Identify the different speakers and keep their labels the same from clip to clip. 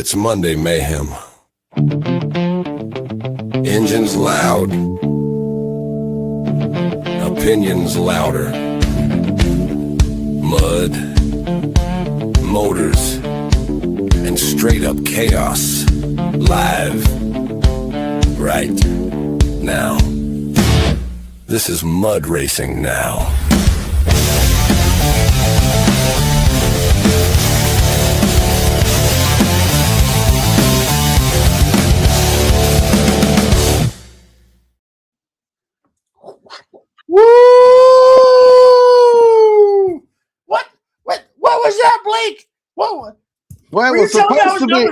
Speaker 1: It's Monday Mayhem. Engines loud. Opinions louder. Mud. Motors. And straight up chaos. Live. Right now. This is mud racing now.
Speaker 2: Woo! What was that, Blake? What?
Speaker 3: Well, it was supposed to be.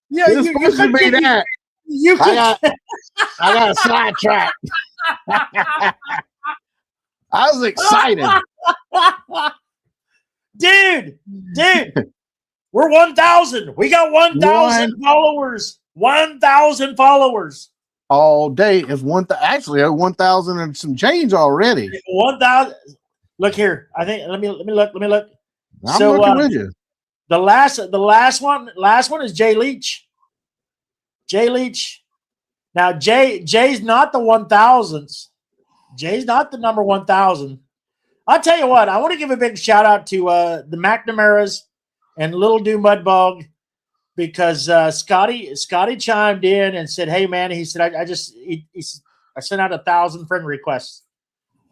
Speaker 2: Yeah,
Speaker 3: it was supposed to be that. I got sidetracked. I was excited.
Speaker 2: Dude, we're 1,000. We got 1,000 followers. 1,000 followers.
Speaker 3: All day is actually 1,000 and some change already.
Speaker 2: 1,000. Look here. I think let me look.
Speaker 3: I'm looking with you.
Speaker 2: The last one is Jay Leach. Jay Leach. Now Jay's not the 1,000s. Jay's not the number 1,000. I'll tell you what. I want to give a big shout out to the McNamara's and Little Do Mudbog. Because Scotty chimed in and said, "Hey man," he said, "I sent out 1,000 friend requests,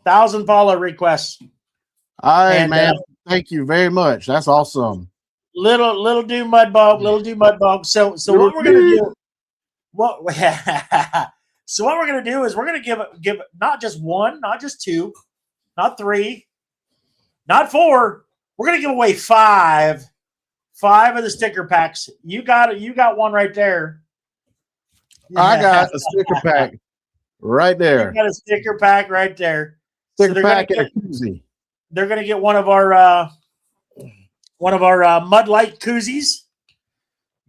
Speaker 2: 1,000 follow requests."
Speaker 3: All right, man. Thank you very much. That's awesome.
Speaker 2: Little do mudbog. So what we're gonna do? So what we're gonna do is we're gonna give not just one, not just two, not three, not four. We're gonna give away five of the sticker packs. You got one right there.
Speaker 3: I got a sticker pack right there.
Speaker 2: You got a sticker pack right there.
Speaker 3: Sticker pack and a koozie.
Speaker 2: They're gonna get one of our Mud Light koozies,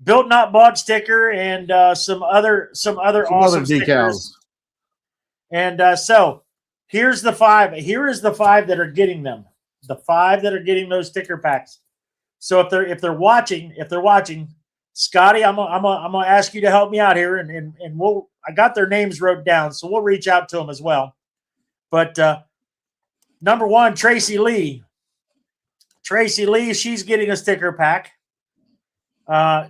Speaker 2: Built Not Bought sticker, and some other awesome
Speaker 3: decals.
Speaker 2: Stickers. And so here's the five. Here is the five that are getting them. The five that are getting those sticker packs. So if they're watching, Scotty, I'm gonna ask you to help me out here, and I got their names wrote down, so we'll reach out to them as well. But number one, Tracy Lee, she's getting a sticker pack.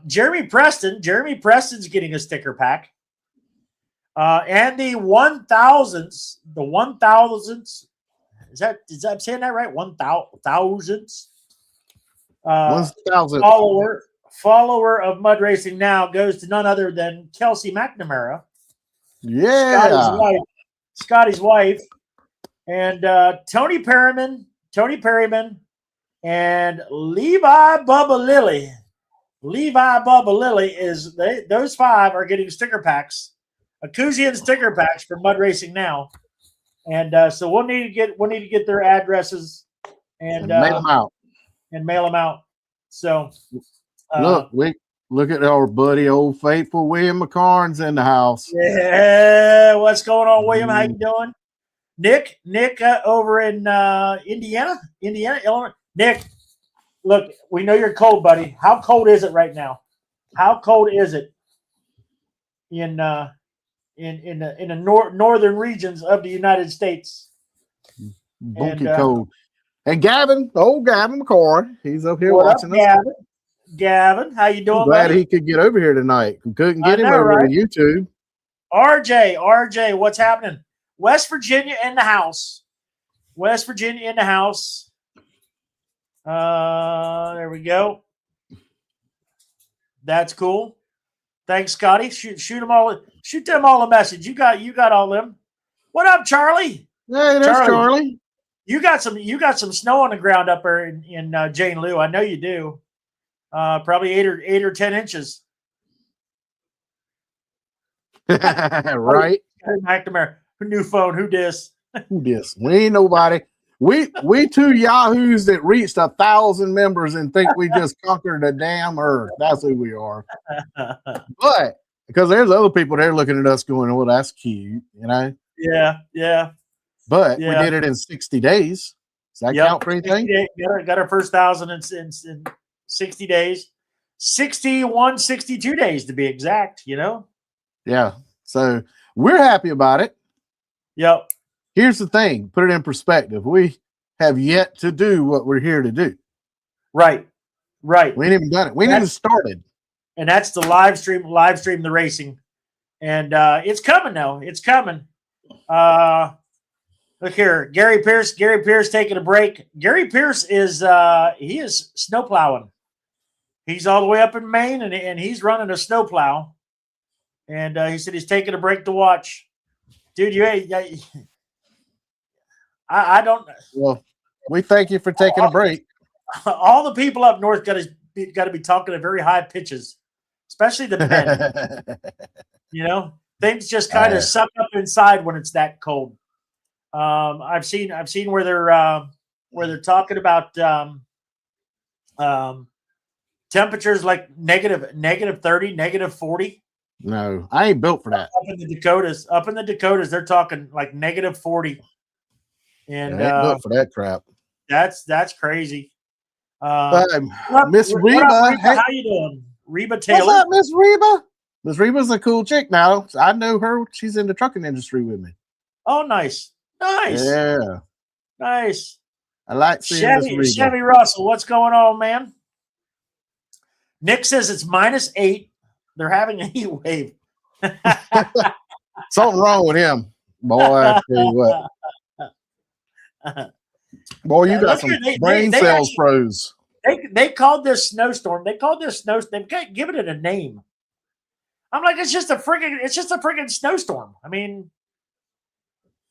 Speaker 2: Jeremy Preston's getting a sticker pack. And the 1,000s, is that I'm saying that right? 1,000s.
Speaker 3: 1,000
Speaker 2: follower of Mud Racing Now goes to none other than Kelsey McNamara.
Speaker 3: Yeah,
Speaker 2: Scotty's wife, and Tony Perryman, and Levi Bubba Lilly. Those five are getting sticker packs, a koozie and sticker packs for Mud Racing Now, and so we'll need to get their addresses and mail them out. So look at our buddy, old faithful William McCarn's in the house. Yeah, what's going on, William? How you doing? Nick over in Indiana, Illinois. Nick, look, we know you're cold, buddy. How cold is it right now? How cold is it in the northern regions of the United States?
Speaker 3: Bunky cold. And Gavin McCord, he's up here watching us.
Speaker 2: Gavin, how you doing?
Speaker 3: Glad
Speaker 2: buddy?
Speaker 3: he could get over here tonight. We couldn't get him over on YouTube.
Speaker 2: RJ, what's happening? West Virginia in the house. There we go. That's cool. Thanks, Scotty. Shoot them all a message. You got all them. What up, Charlie?
Speaker 3: Hey, there's Charlie.
Speaker 2: You got some snow on the ground up there in Jane Lou. I know you do. Probably 8 or 10 inches.
Speaker 3: Right.
Speaker 2: McNamara. New phone. Who dis?
Speaker 3: Who dis? We ain't nobody. We two yahoos that reached 1,000 members and think we just conquered the damn earth. That's who we are. But because there's other people there looking at us going, "Well, that's cute," you know.
Speaker 2: Yeah.
Speaker 3: But we did it in 60 days. Does that count for anything?
Speaker 2: Got our first 1,000 in 60 days. 61, 62 days to be exact,
Speaker 3: Yeah. So we're happy about it.
Speaker 2: Yep.
Speaker 3: Here's the thing, put it in perspective. We have yet to do what we're here to do.
Speaker 2: Right.
Speaker 3: We ain't even done it. We ain't even started.
Speaker 2: And that's the live stream the racing. And it's coming now. It's coming. Look here. Gary Pierce taking a break. Gary Pierce is he is snow plowing. He's all the way up in Maine and he's running a snow plow. And he said he's taking a break to watch. Dude, I don't.
Speaker 3: Well, we thank you for taking a break.
Speaker 2: All the people up north got to be talking at very high pitches, especially the men. Things just kind of suck up inside when it's that cold. I've seen where they're talking about temperatures like negative 30, negative 40.
Speaker 3: No, I ain't built for that.
Speaker 2: Up in the Dakotas, they're talking like negative 40. And
Speaker 3: I ain't built for that crap.
Speaker 2: That's crazy.
Speaker 3: Miss Reba,
Speaker 2: how you doing? Reba Taylor.
Speaker 3: What's up, Miss Reba? Miss Reba's a cool chick now. I know her. She's in the trucking industry with me.
Speaker 2: Oh, nice.
Speaker 3: Yeah.
Speaker 2: Nice.
Speaker 3: I like seeing Miss Reba.
Speaker 2: Chevy Russell, what's going on, man? Nick says it's -8. They're having a heat wave.
Speaker 3: Something wrong with him. Boy, I tell you what. Boy, you got some brain cells froze.
Speaker 2: They called this snowstorm. They've given it a name. I'm like, it's just a freaking snowstorm. I mean,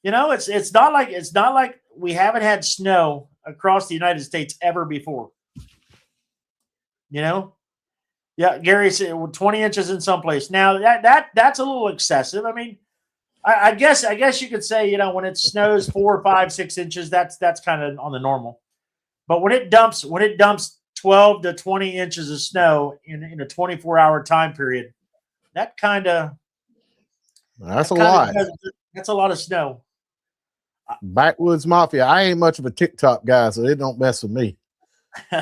Speaker 2: it's not like we haven't had snow across the United States ever before. Yeah, Gary said 20 inches in some place. Now that's a little excessive. I mean, I guess you could say, when it snows 4, 5, 6 inches, that's kind of on the normal. But when it dumps 12 to 20 inches of snow in a 24-hour time period, that's a
Speaker 3: lot.
Speaker 2: That's a lot of snow.
Speaker 3: Backwoods Mafia. I ain't much of a TikTok guy, so it don't mess with me.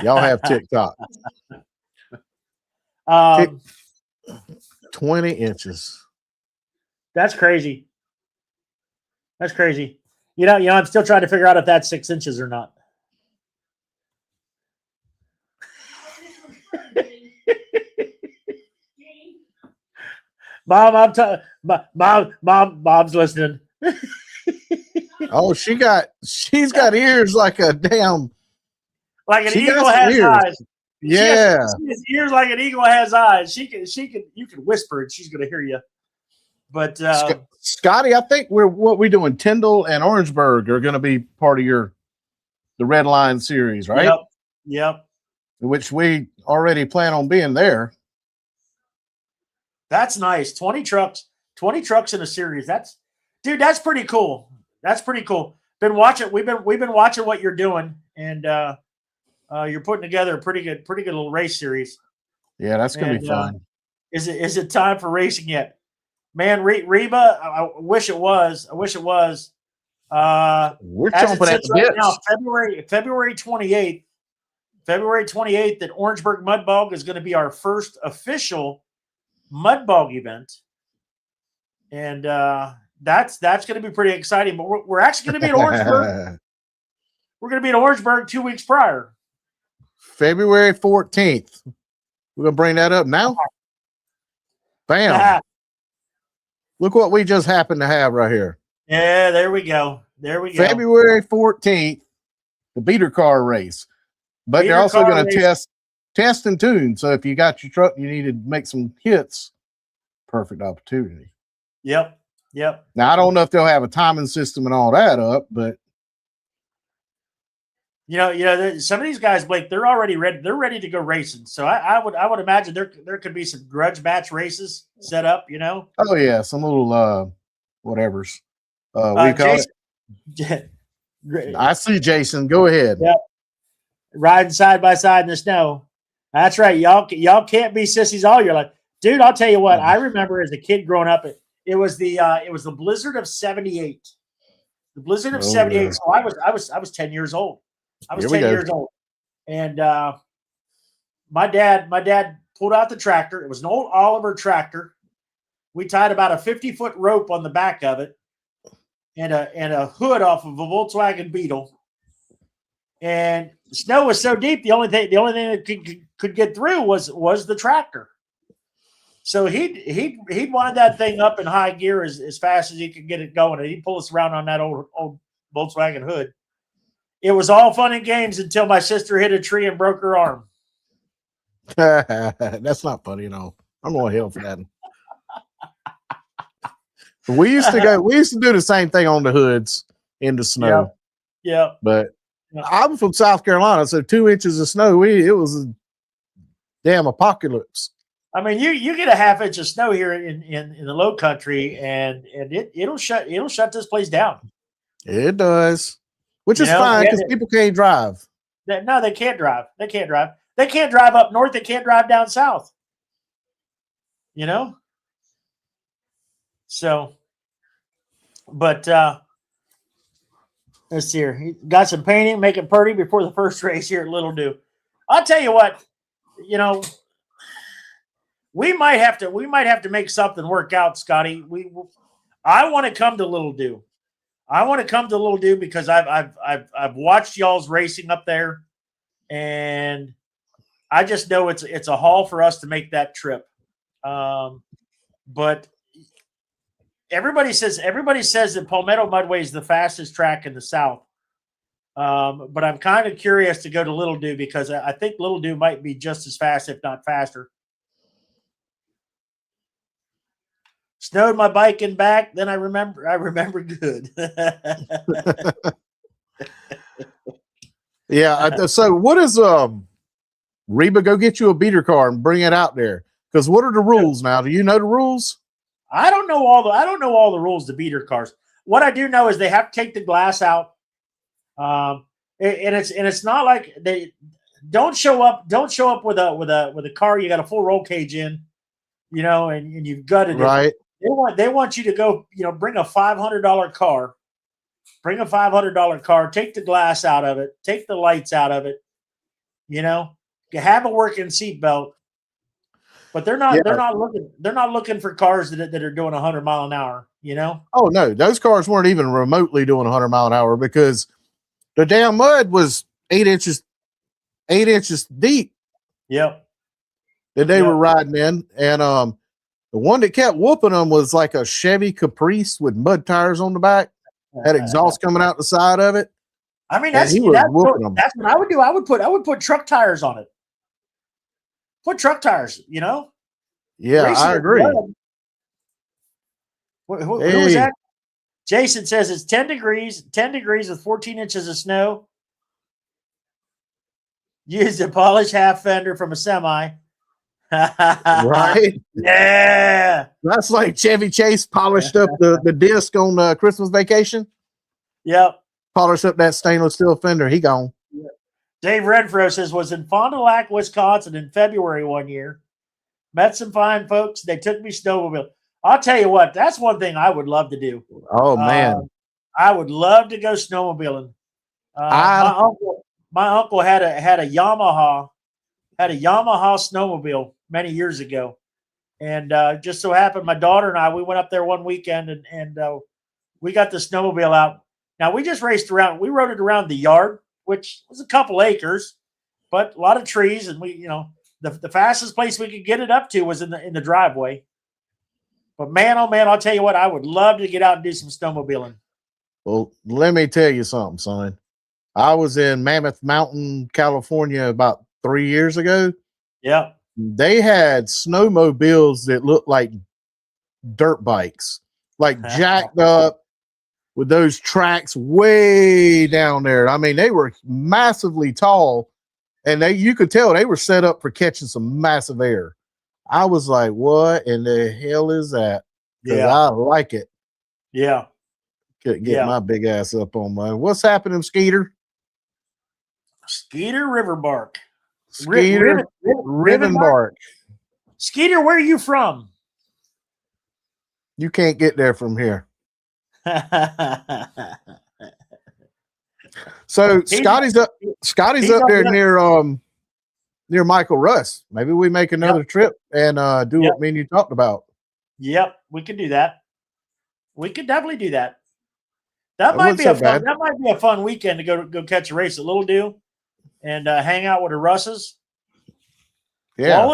Speaker 3: Y'all have TikTok. 20 inches.
Speaker 2: That's crazy. That's crazy. I'm still trying to figure out if that's 6 inches or not. Mom, Mom's listening.
Speaker 3: Oh, she's got ears like a damn,
Speaker 2: like an eagle has eyes.
Speaker 3: Yeah,
Speaker 2: she has ears like an eagle has eyes. You can whisper and she's gonna hear you. But
Speaker 3: Scotty, I think what we're doing, Tyndall and Orangeburg are going to be part of the Red Line series, right?
Speaker 2: Yep.
Speaker 3: Which we already plan on being there.
Speaker 2: That's nice. 20 trucks in a series. That's pretty cool. We've been watching what you're doing, and you're putting together a pretty good little race series.
Speaker 3: Yeah, that's gonna be fun.
Speaker 2: Is it time for racing yet? Man, Reba, I wish it was.
Speaker 3: We're chomping at the bits.
Speaker 2: Now, February 28th, that Orangeburg Mud Bog is going to be our first official Mud Bog event, and that's going to be pretty exciting. But we're actually going to be in Orangeburg. We're going to be in Orangeburg 2 weeks prior.
Speaker 3: February 14th. We're going to bring that up now. Bam. Look what we just happened to have right here.
Speaker 2: Yeah, there we go.
Speaker 3: February 14th, the beater car race. But they're also going to test and tune. So if you got your truck, you need to make some hits. Perfect opportunity.
Speaker 2: Yep.
Speaker 3: Now, I don't know if they'll have a timing system and all that up, but
Speaker 2: some of these guys, Blake, they're already ready. They're ready to go racing. So I would imagine there could be some grudge match races set up.
Speaker 3: Oh yeah, some little whatevers. We call it. I see Jason. Go ahead.
Speaker 2: Yep. Riding side by side in the snow. That's right. Y'all can't be sissies all your life, dude. I'll tell you what. I remember as a kid growing up, it was the blizzard of '78. The blizzard of '78. So I was 10 years old. I was 10 years old, and my dad pulled out the tractor. It was an old Oliver tractor. We tied about a 50-foot rope on the back of it and a hood off of a Volkswagen Beetle. And the snow was so deep, the only thing that could get through was the tractor. So he'd wind that thing up in high gear as fast as he could get it going, and he'd pull us around on that old Volkswagen hood. It was all fun and games until my sister hit a tree and broke her arm.
Speaker 3: That's not funny, no. I'm going to hell for that. We used to do the same thing on the hoods in the snow.
Speaker 2: Yeah.
Speaker 3: But I'm from South Carolina, so 2 inches of snow, it was a damn apocalypse.
Speaker 2: I mean, you get a half inch of snow here in the Low Country, and it'll shut this place down.
Speaker 3: It does, which is fine because people can't drive.
Speaker 2: No, they can't drive. They can't drive. They can't drive up north. They can't drive down south. So, but let's see here. He got some painting, making pretty before the first race here at Little Do. I'll tell you what, we might have to make something work out, Scotty. I want to come to Little Do. I want to come to Little Do because I've watched y'all's racing up there, and I just know it's a haul for us to make that trip. But everybody says that Palmetto Mudway is the fastest track in the South. But I'm kind of curious to go to Little Do because I think Little Do might be just as fast, if not faster. Snowed my bike and back, then I remember good.
Speaker 3: Yeah. So what is Reba, go get you a beater car and bring it out there. Because what are the rules now? Do you know the rules?
Speaker 2: I don't know all the rules to beater cars. What I do know is they have to take the glass out. And it's not like they don't show up with a car you got a full roll cage in, and you've gutted it.
Speaker 3: Right.
Speaker 2: They want you to go, bring a $500 car. Bring a $500 car, take the glass out of it, take the lights out of it, have a working seatbelt. But they're not looking for cars that are doing 100 mile an hour,
Speaker 3: Oh no, those cars weren't even remotely doing 100 mile an hour because the damn mud was 8 inches deep.
Speaker 2: Yep.
Speaker 3: That they were riding in. And the one that kept whooping them was like a Chevy Caprice with mud tires on the back, had exhaust coming out the side of it.
Speaker 2: I mean, that's what I would do. I would put truck tires on it. Put truck tires,
Speaker 3: Yeah, I agree.
Speaker 2: Who was that? Jason says it's 10 degrees with 14 inches of snow. Used a polished half fender from a semi.
Speaker 3: Right?
Speaker 2: Yeah.
Speaker 3: That's like Chevy Chase polished up the disc on Christmas Vacation.
Speaker 2: Yep.
Speaker 3: Polished up that stainless steel fender. He gone.
Speaker 2: Yep. Dave Renfro says, was in Fond du Lac, Wisconsin in February one year. Met some fine folks. They took me snowmobile. I'll tell you what, that's one thing I would love to do.
Speaker 3: Oh, man.
Speaker 2: I would love to go snowmobiling. My uncle had a Yamaha snowmobile many years ago. And just so happened, my daughter and I, we went up there one weekend and we got the snowmobile out. Now, we just raced around. We rode it around the yard, which was a couple acres, but a lot of trees. And we, the fastest place we could get it up to was in the driveway. But man, oh man, I'll tell you what, I would love to get out and do some snowmobiling.
Speaker 3: Well, let me tell you something, son. I was in Mammoth Mountain, California about 3 years ago.
Speaker 2: Yeah.
Speaker 3: They had snowmobiles that looked like dirt bikes, like jacked up with those tracks way down there. I mean, they were massively tall, and you could tell they were set up for catching some massive air. I was like, what in the hell is that? Yeah. I like it.
Speaker 2: Yeah.
Speaker 3: Couldn't get my big ass up on mine. What's happening, Skeeter?
Speaker 2: Skeeter Riverbark.
Speaker 3: Skeeter Rivenbark.
Speaker 2: Skeeter, where are you from?
Speaker 3: You can't get there from here. So Scotty's up there near near Michael Russ. Maybe we make another trip and do what me and you talked about.
Speaker 2: Yep, we could do that. We could definitely do that. That might be a fun. That might be a fun weekend to go catch a race at Little Dew and hang out with the Russes.
Speaker 3: Yeah,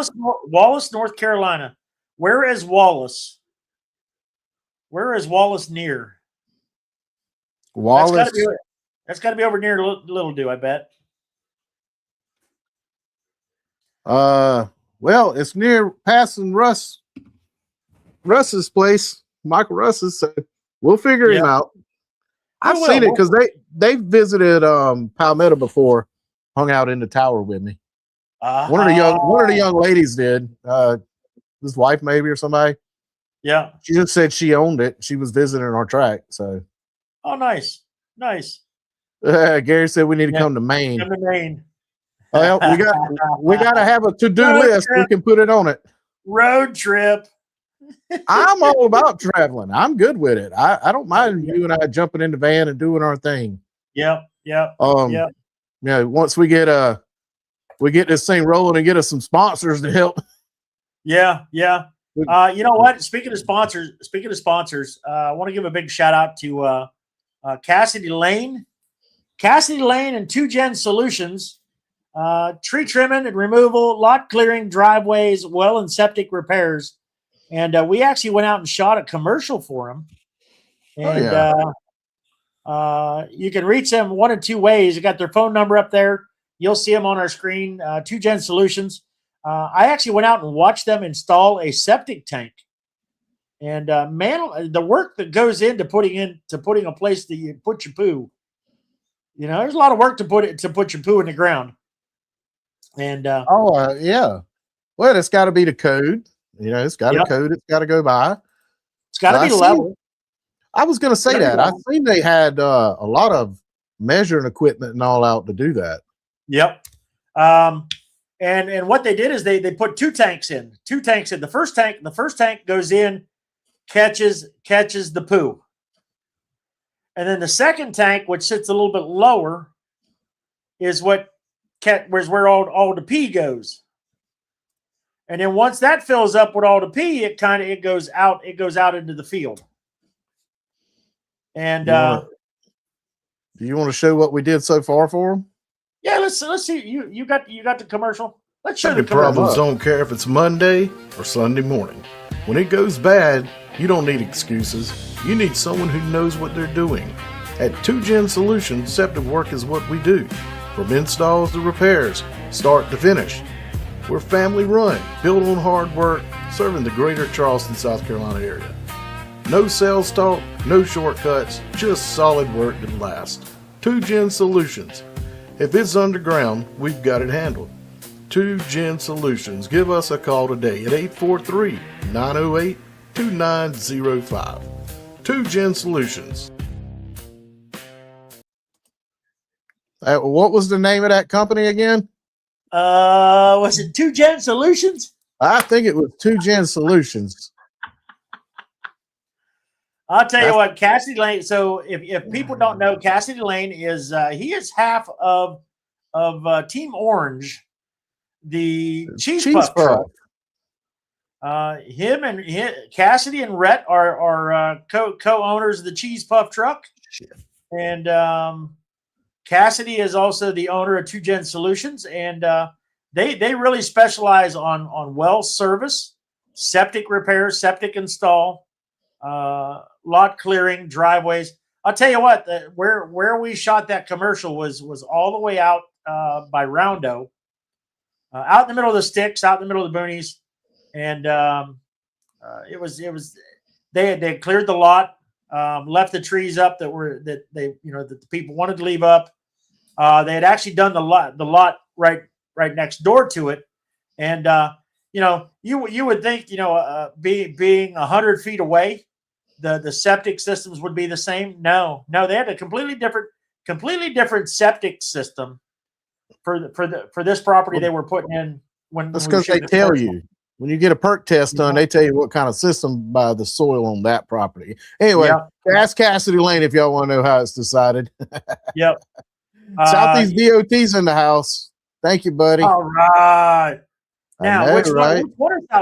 Speaker 2: Wallace, North Carolina. Where is Wallace? Where is Wallace near?
Speaker 3: Wallace.
Speaker 2: That's got to be over near Little Dew, I bet.
Speaker 3: Well, it's near passing Russ's place, Michael Russ's. So we'll figure him out. I've seen it because they visited Palmetto before, hung out in the tower with me. One of the young ladies did. His wife maybe or somebody.
Speaker 2: Yeah.
Speaker 3: She just said she owned it. She was visiting our track. So.
Speaker 2: Oh, nice.
Speaker 3: Gary said we need to come to Maine.
Speaker 2: Come to Maine.
Speaker 3: Well, we got to have a to-do list. We can put it on it.
Speaker 2: Road trip.
Speaker 3: I'm all about traveling. I'm good with it. I don't mind you and I jumping in the van and doing our thing.
Speaker 2: Yep.
Speaker 3: Yeah. Once we get this thing rolling and get us some sponsors to help.
Speaker 2: Yeah. You know what? Speaking of sponsors, I want to give a big shout out to Cassidy Lane and 2Gen Solutions, tree trimming and removal, lot clearing, driveways, well and septic repairs. And we actually went out and shot a commercial for them. And you can reach them one of two ways. You got their phone number up there. You'll see them on our screen. 2Gen Solutions. I actually went out and watched them install a septic tank. And man, the work that goes into putting a place that you put your poo. There's a lot of work to put your poo in the ground. And
Speaker 3: yeah. Well, it's got to be the code. It's got a code. It's got to go by.
Speaker 2: It's got to be level.
Speaker 3: I was going to say that. I seen they had a lot of measuring equipment and all out to do that.
Speaker 2: Yep. And what they did is they put two tanks in. The first tank goes in, catches the poo. And then the second tank, which sits a little bit lower, is where all the pee goes. And then once that fills up with all the pee, it goes out into the field. And
Speaker 3: do you want to show what we did so far for them?
Speaker 2: Yeah, let's see. You got the commercial. Let's show the commercial.
Speaker 4: Problems don't care if it's Monday or Sunday morning. When it goes bad, you don't need excuses. You need someone who knows what they're doing. At 2Gen Solutions, septic work is what we do. From installs to repairs, start to finish. We're family run, built on hard work, serving the greater Charleston, South Carolina area. No sales talk, no shortcuts, just solid work that lasts. 2Gen Solutions. If it's underground, we've got it handled. 2Gen Solutions. Give us a call today at 843-908-2905. 2Gen Solutions.
Speaker 3: What was the name of that company again?
Speaker 2: Was it 2Gen Solutions?
Speaker 3: I think it was 2Gen Solutions.
Speaker 2: I'll tell you what, Cassidy Lane. So if people don't know, Cassidy Lane is he is half of Team Orange, the cheese puff truck. Cassidy and Rhett are co-owners of the cheese puff truck. Shit. And Cassidy is also the owner of 2Gen Solutions, and they really specialize on well service, septic repair, septic install, lot clearing, driveways. I'll tell you what, where we shot that commercial was all the way out by Roundo, out in the middle of the sticks, out in the middle of the boonies, and it was they had cleared the lot, left the trees up that the people wanted to leave up. They had actually done the lot right next door to it, and you would think being 100 feet away, the septic systems would be the same. No, they had a completely different septic system for this property they were putting in.
Speaker 3: That's because they tell you when you get a perk test done, they tell you what kind of system by the soil on that property. Anyway, ask Cassidy Lane if y'all want to know how it's decided.
Speaker 2: Yep.
Speaker 3: Southeast DOT's in the house. Thank you, buddy.
Speaker 2: All right. Now,
Speaker 3: know,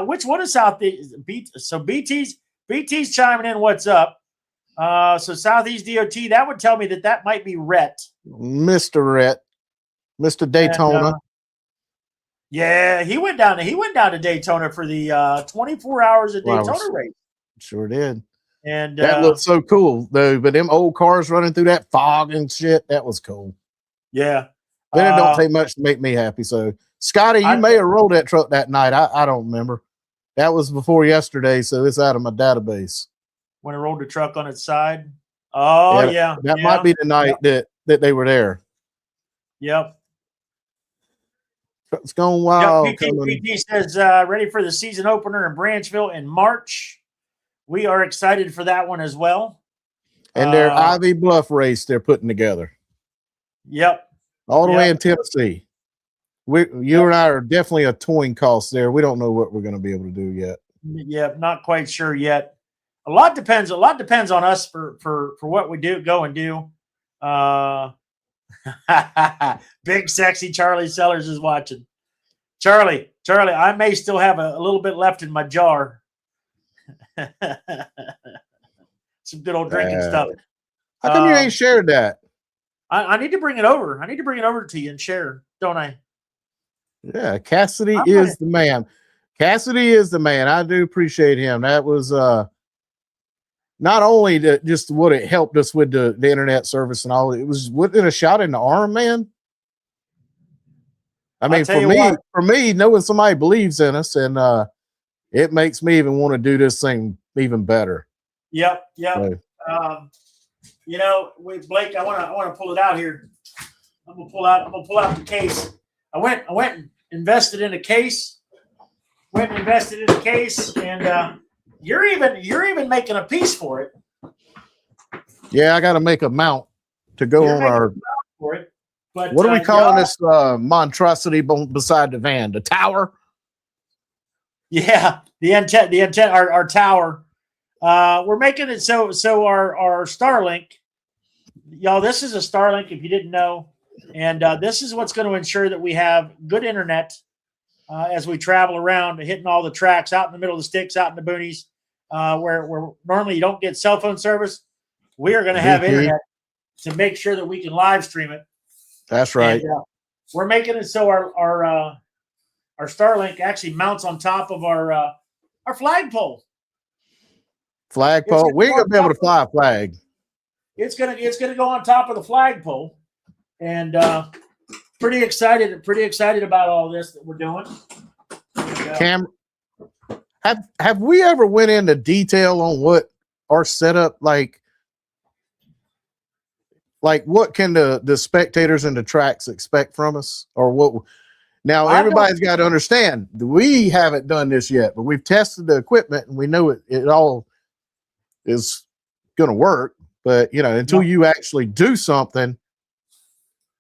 Speaker 2: which one is Southeast? So BT's chiming in. What's up? So Southeast DOT. That would tell me that might be Rhett,
Speaker 3: Mr. Rhett, Mr. Daytona.
Speaker 2: And, yeah, he went down to Daytona for the 24 hours of Daytona race.
Speaker 3: Sure did.
Speaker 2: And
Speaker 3: that looked so cool though. But them old cars running through that fog and shit, that was cool.
Speaker 2: Yeah.
Speaker 3: Then it don't take much to make me happy. So Scotty, you may have rolled that truck that night. I don't remember. That was before yesterday, so it's out of my database.
Speaker 2: When it rolled the truck on its side. Oh yeah.
Speaker 3: That might be the night that they were there.
Speaker 2: Yep.
Speaker 3: Truck's going wild.
Speaker 2: Yep. PT says ready for the season opener in Branchville in March. We are excited for that one as well.
Speaker 3: And their Ivy Bluff race they're putting together.
Speaker 2: Yep.
Speaker 3: All the way in Tennessee. You and I are definitely a towing cost there. We don't know what we're going to be able to do yet.
Speaker 2: Yep, not quite sure yet. A lot depends on us for what we go and do. Big sexy Charlie Sellers is watching. Charlie, I may still have a little bit left in my jar. Some good old drinking stuff.
Speaker 3: How come you ain't shared that?
Speaker 2: I need to bring it over. I need to bring it over to you and share, don't I?
Speaker 3: Yeah, Cassidy is the man. Cassidy is the man. I do appreciate him. That was not only just what it helped us with the internet service and all. It was within a shot in the arm, man. I mean, for me, knowing somebody believes in us, and it makes me even want to do this thing even better.
Speaker 2: Yep.
Speaker 3: So,
Speaker 2: with Blake, I want to pull it out here. I'm gonna pull out the case. I went and invested in a case. And you're even making a piece for it.
Speaker 3: Yeah, I got to make a mount to go on our.
Speaker 2: For it. But
Speaker 3: what are we calling this monstrosity beside the van? The tower. Yeah,
Speaker 2: the antenna, our tower. We're making it so our Starlink, y'all. This is a Starlink if you didn't know, and this is what's going to ensure that we have good internet as we travel around, hitting all the tracks out in the middle of the sticks, out in the boonies, where normally you don't get cell phone service. We are going to have internet to make sure that we can live stream it.
Speaker 3: That's right.
Speaker 2: And, we're making it so our Starlink actually mounts on top of our flagpole.
Speaker 3: Flagpole. We ain't gonna be able to fly a flag.
Speaker 2: It's gonna go on top of the flagpole, and pretty excited about all this that we're doing.
Speaker 3: Cam, have we ever went into detail on what our setup like what can the spectators and the tracks expect from us, or what? Now everybody's got to understand we haven't done this yet, but we've tested the equipment and we know it all is going to work. But until you actually do something,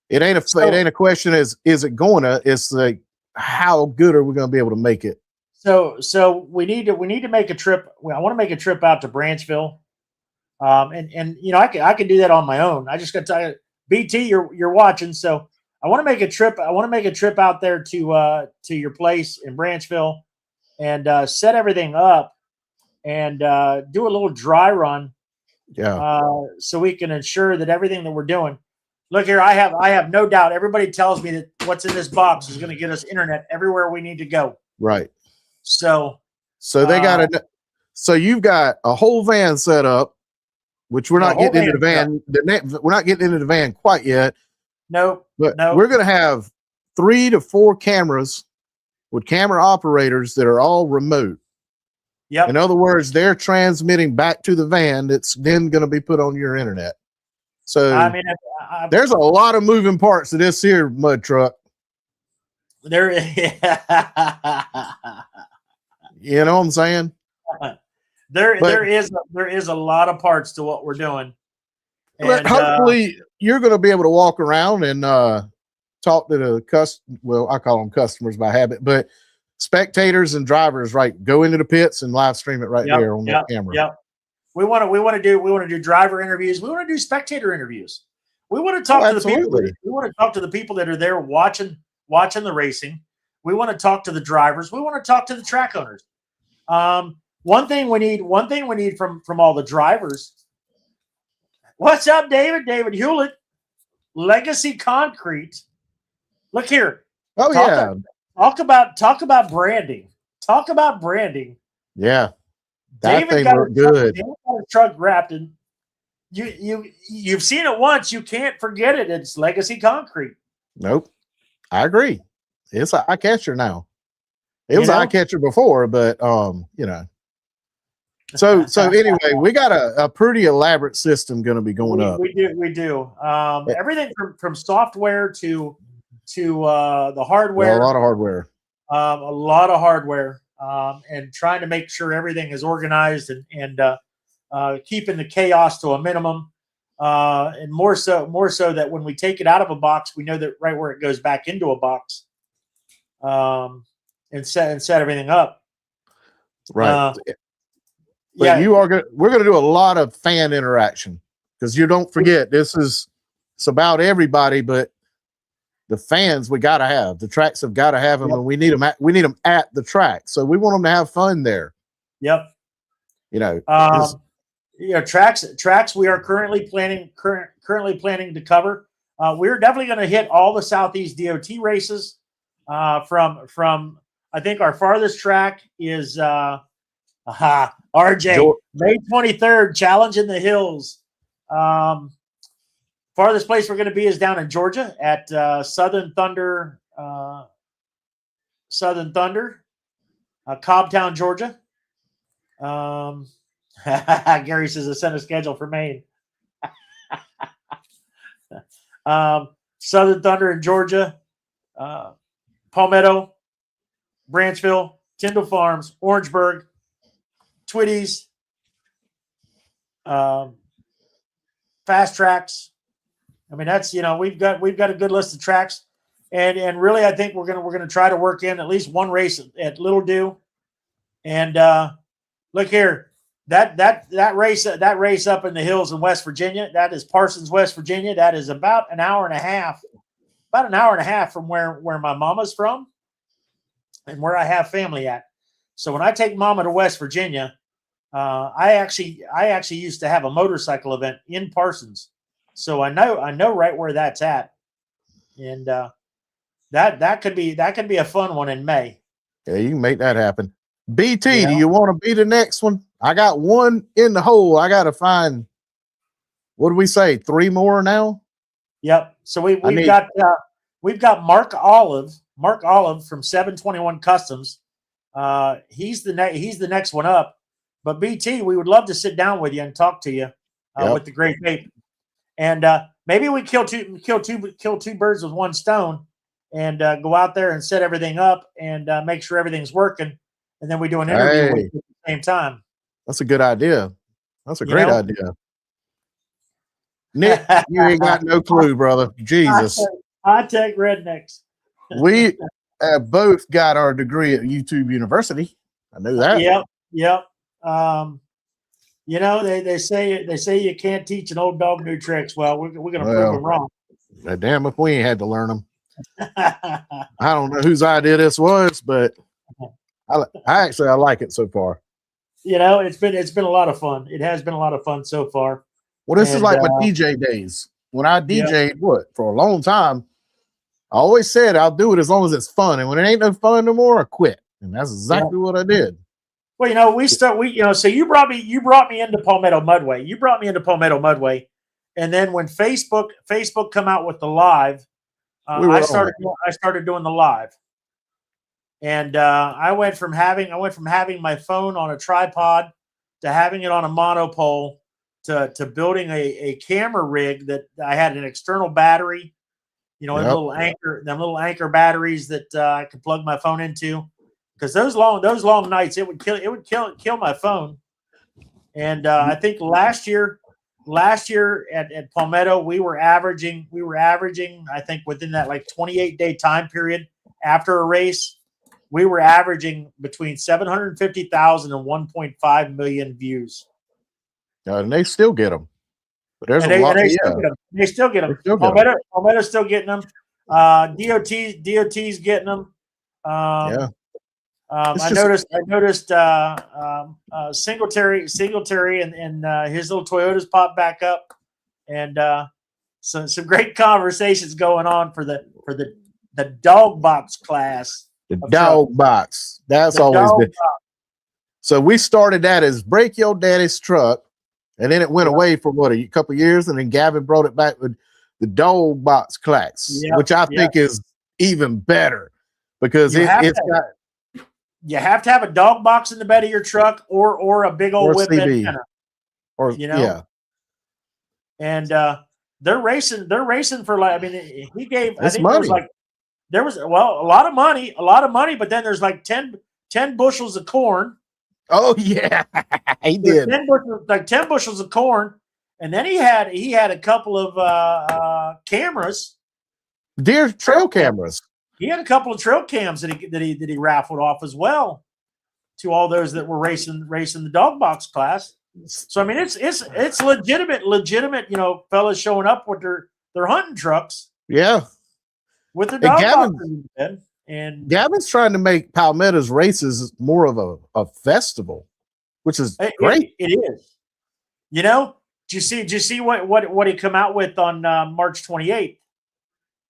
Speaker 3: it ain't a question is it going to? It's like how good are we going to be able to make it?
Speaker 2: So we need to make a trip. I want to make a trip out to Branchville. I can do that on my own. I just got to tell you, BT, you're watching. So I want to make a trip. I want to make a trip out there to your place in Branchville and set everything up and do a little dry run.
Speaker 3: Yeah.
Speaker 2: So we can ensure that everything that we're doing. Look here, I have no doubt. Everybody tells me that what's in this box is going to get us internet everywhere we need to go.
Speaker 3: Right.
Speaker 2: So
Speaker 3: they got it. So you've got a whole van set up, which we're not getting into the van. We're not getting into the van quite yet.
Speaker 2: Nope.
Speaker 3: But we're going to have 3 to 4 cameras with camera operators that are all remote.
Speaker 2: Yep.
Speaker 3: In other words, they're transmitting back to the van that's then going to be put on your internet. So
Speaker 2: I mean,
Speaker 3: there's a lot of moving parts to this here mud truck.
Speaker 2: There,
Speaker 3: you know what I'm saying?
Speaker 2: There is a lot of parts to what we're doing.
Speaker 3: But hopefully you're going to be able to walk around and talk to the I call them customers by habit, but spectators and drivers, right? Go into the pits and live stream it right there on the camera.
Speaker 2: Yep. We want to do driver interviews. We want to do spectator interviews. We want to talk to the people. We want to talk to the people that are there watching watching the racing. We want to talk to the drivers. We want to talk to the track owners. One thing we need from all the drivers. What's up, David? David Hewlett, Legacy Concrete. Look here.
Speaker 3: Oh,
Speaker 2: Talk about branding. Talk about branding.
Speaker 3: Yeah.
Speaker 2: David
Speaker 3: thing
Speaker 2: got
Speaker 3: looked good.
Speaker 2: David got a truck wrapped in. You've seen it once. You can't forget it. It's Legacy Concrete.
Speaker 3: Nope. I agree. It's an eye catcher now. It was an eye catcher before, but you know. So anyway, we got a pretty elaborate system going to be going up.
Speaker 2: We do. Everything from software to the hardware.
Speaker 3: A lot of hardware.
Speaker 2: A lot of hardware. And trying to make sure everything is organized and keeping the chaos to a minimum. And more so that when we take it out of a box, we know that right where it goes back into a box. And set everything up.
Speaker 3: Right. But we're gonna do a lot of fan interaction, because you don't forget it's about everybody, but the fans we gotta have. The tracks have got to have them, and we need them at the track. So we want them to have fun there.
Speaker 2: Yep.
Speaker 3: You know.
Speaker 2: Tracks we are currently planning to cover. We're definitely going to hit all the Southeast DOT races. From I think our farthest track is RJ, May 23rd, Challenge in the Hills. Farthest place we're going to be is down in Georgia at Southern Thunder, Cobbtown, Georgia. Gary says a send a schedule for Maine. Southern Thunder in Georgia, Palmetto, Branchville, Tyndall Farms, Orangeburg, Twitties, Fast Tracks. I mean, that's, we've got a good list of tracks, and really, I think we're gonna try to work in at least one race at Little Dew. And look here, that race up in the hills in West Virginia, that is Parsons, West Virginia. That is about an hour and a half from where my mama's from and where I have family at. So when I take mama to West Virginia, I actually used to have a motorcycle event in Parsons. So I know right where that's at. And that could be a fun one in May.
Speaker 3: Yeah, you can make that happen. BT, do you want to be the next one? I got one in the hole. I got to find, what do we say, 3 more now?
Speaker 2: Yep. So we've got Mark Olive from 721 Customs. He's the next one up. But BT, we would love to sit down with you and talk to you with the Great Ape. And maybe we kill two birds with one stone, and go out there and set everything up and make sure everything's working. And then we do an interview with you at the same time.
Speaker 3: That's a good idea. That's a great idea. Nick, you ain't got no clue, brother. Jesus.
Speaker 2: High-tech rednecks.
Speaker 3: We both got our degree at YouTube University. I knew that.
Speaker 2: Yep. They say you can't teach an old dog new tricks. Well, we're going to prove them wrong.
Speaker 3: Damn if we ain't had to learn them. I don't know whose idea this was, but I like it so far.
Speaker 2: It's been a lot of fun. It has been a lot of fun so far.
Speaker 3: Well, this is like my DJ days. When I DJ'd for a long time, I always said I'll do it as long as it's fun. And when it ain't no fun no more, I quit. And that's exactly what I did.
Speaker 2: Well, so you brought me into Palmetto Mudway. And then when Facebook come out with the live, I started doing the live. And I went from having my phone on a tripod to having it on a monopole to building a camera rig that I had an external battery, them little anchor batteries that I could plug my phone into, because those long nights it would kill my phone. And I think last year at Palmetto we were averaging I think within that like 28-day time period after a race, we were averaging between 750,000 and 1.5 million views.
Speaker 3: And they still get them. But there's
Speaker 2: They still get them. Palmetto's still getting them. DOT's getting them.
Speaker 3: Yeah.
Speaker 2: I noticed Singletary and his little Toyotas popped back up, and some great conversations going on for the dog box class.
Speaker 3: The dog box. That's always been. So we started that as break your daddy's truck, and then it went away for a couple of years, and then Gavin brought it back with the dog box class, which I think is even better because you have
Speaker 2: to have a dog box in the bed of your truck or a big old whip antenna, and they're racing for like, I mean, he gave, I think there was a lot of money, but then there's like 10 bushels of corn.
Speaker 3: Oh yeah, he did
Speaker 2: 10 bushels of corn, and then he had a couple of cameras,
Speaker 3: deer trail cameras.
Speaker 2: He had a couple of trail cams that he raffled off as well to all those that were racing the dog box class. So I mean, it's legitimate, fellas showing up with their hunting trucks.
Speaker 3: Yeah,
Speaker 2: with their dog boxes in bed. And
Speaker 3: Gavin's trying to make Palmetto's races more of a festival, which is great.
Speaker 2: It is. Did you see what he come out with on March 28th?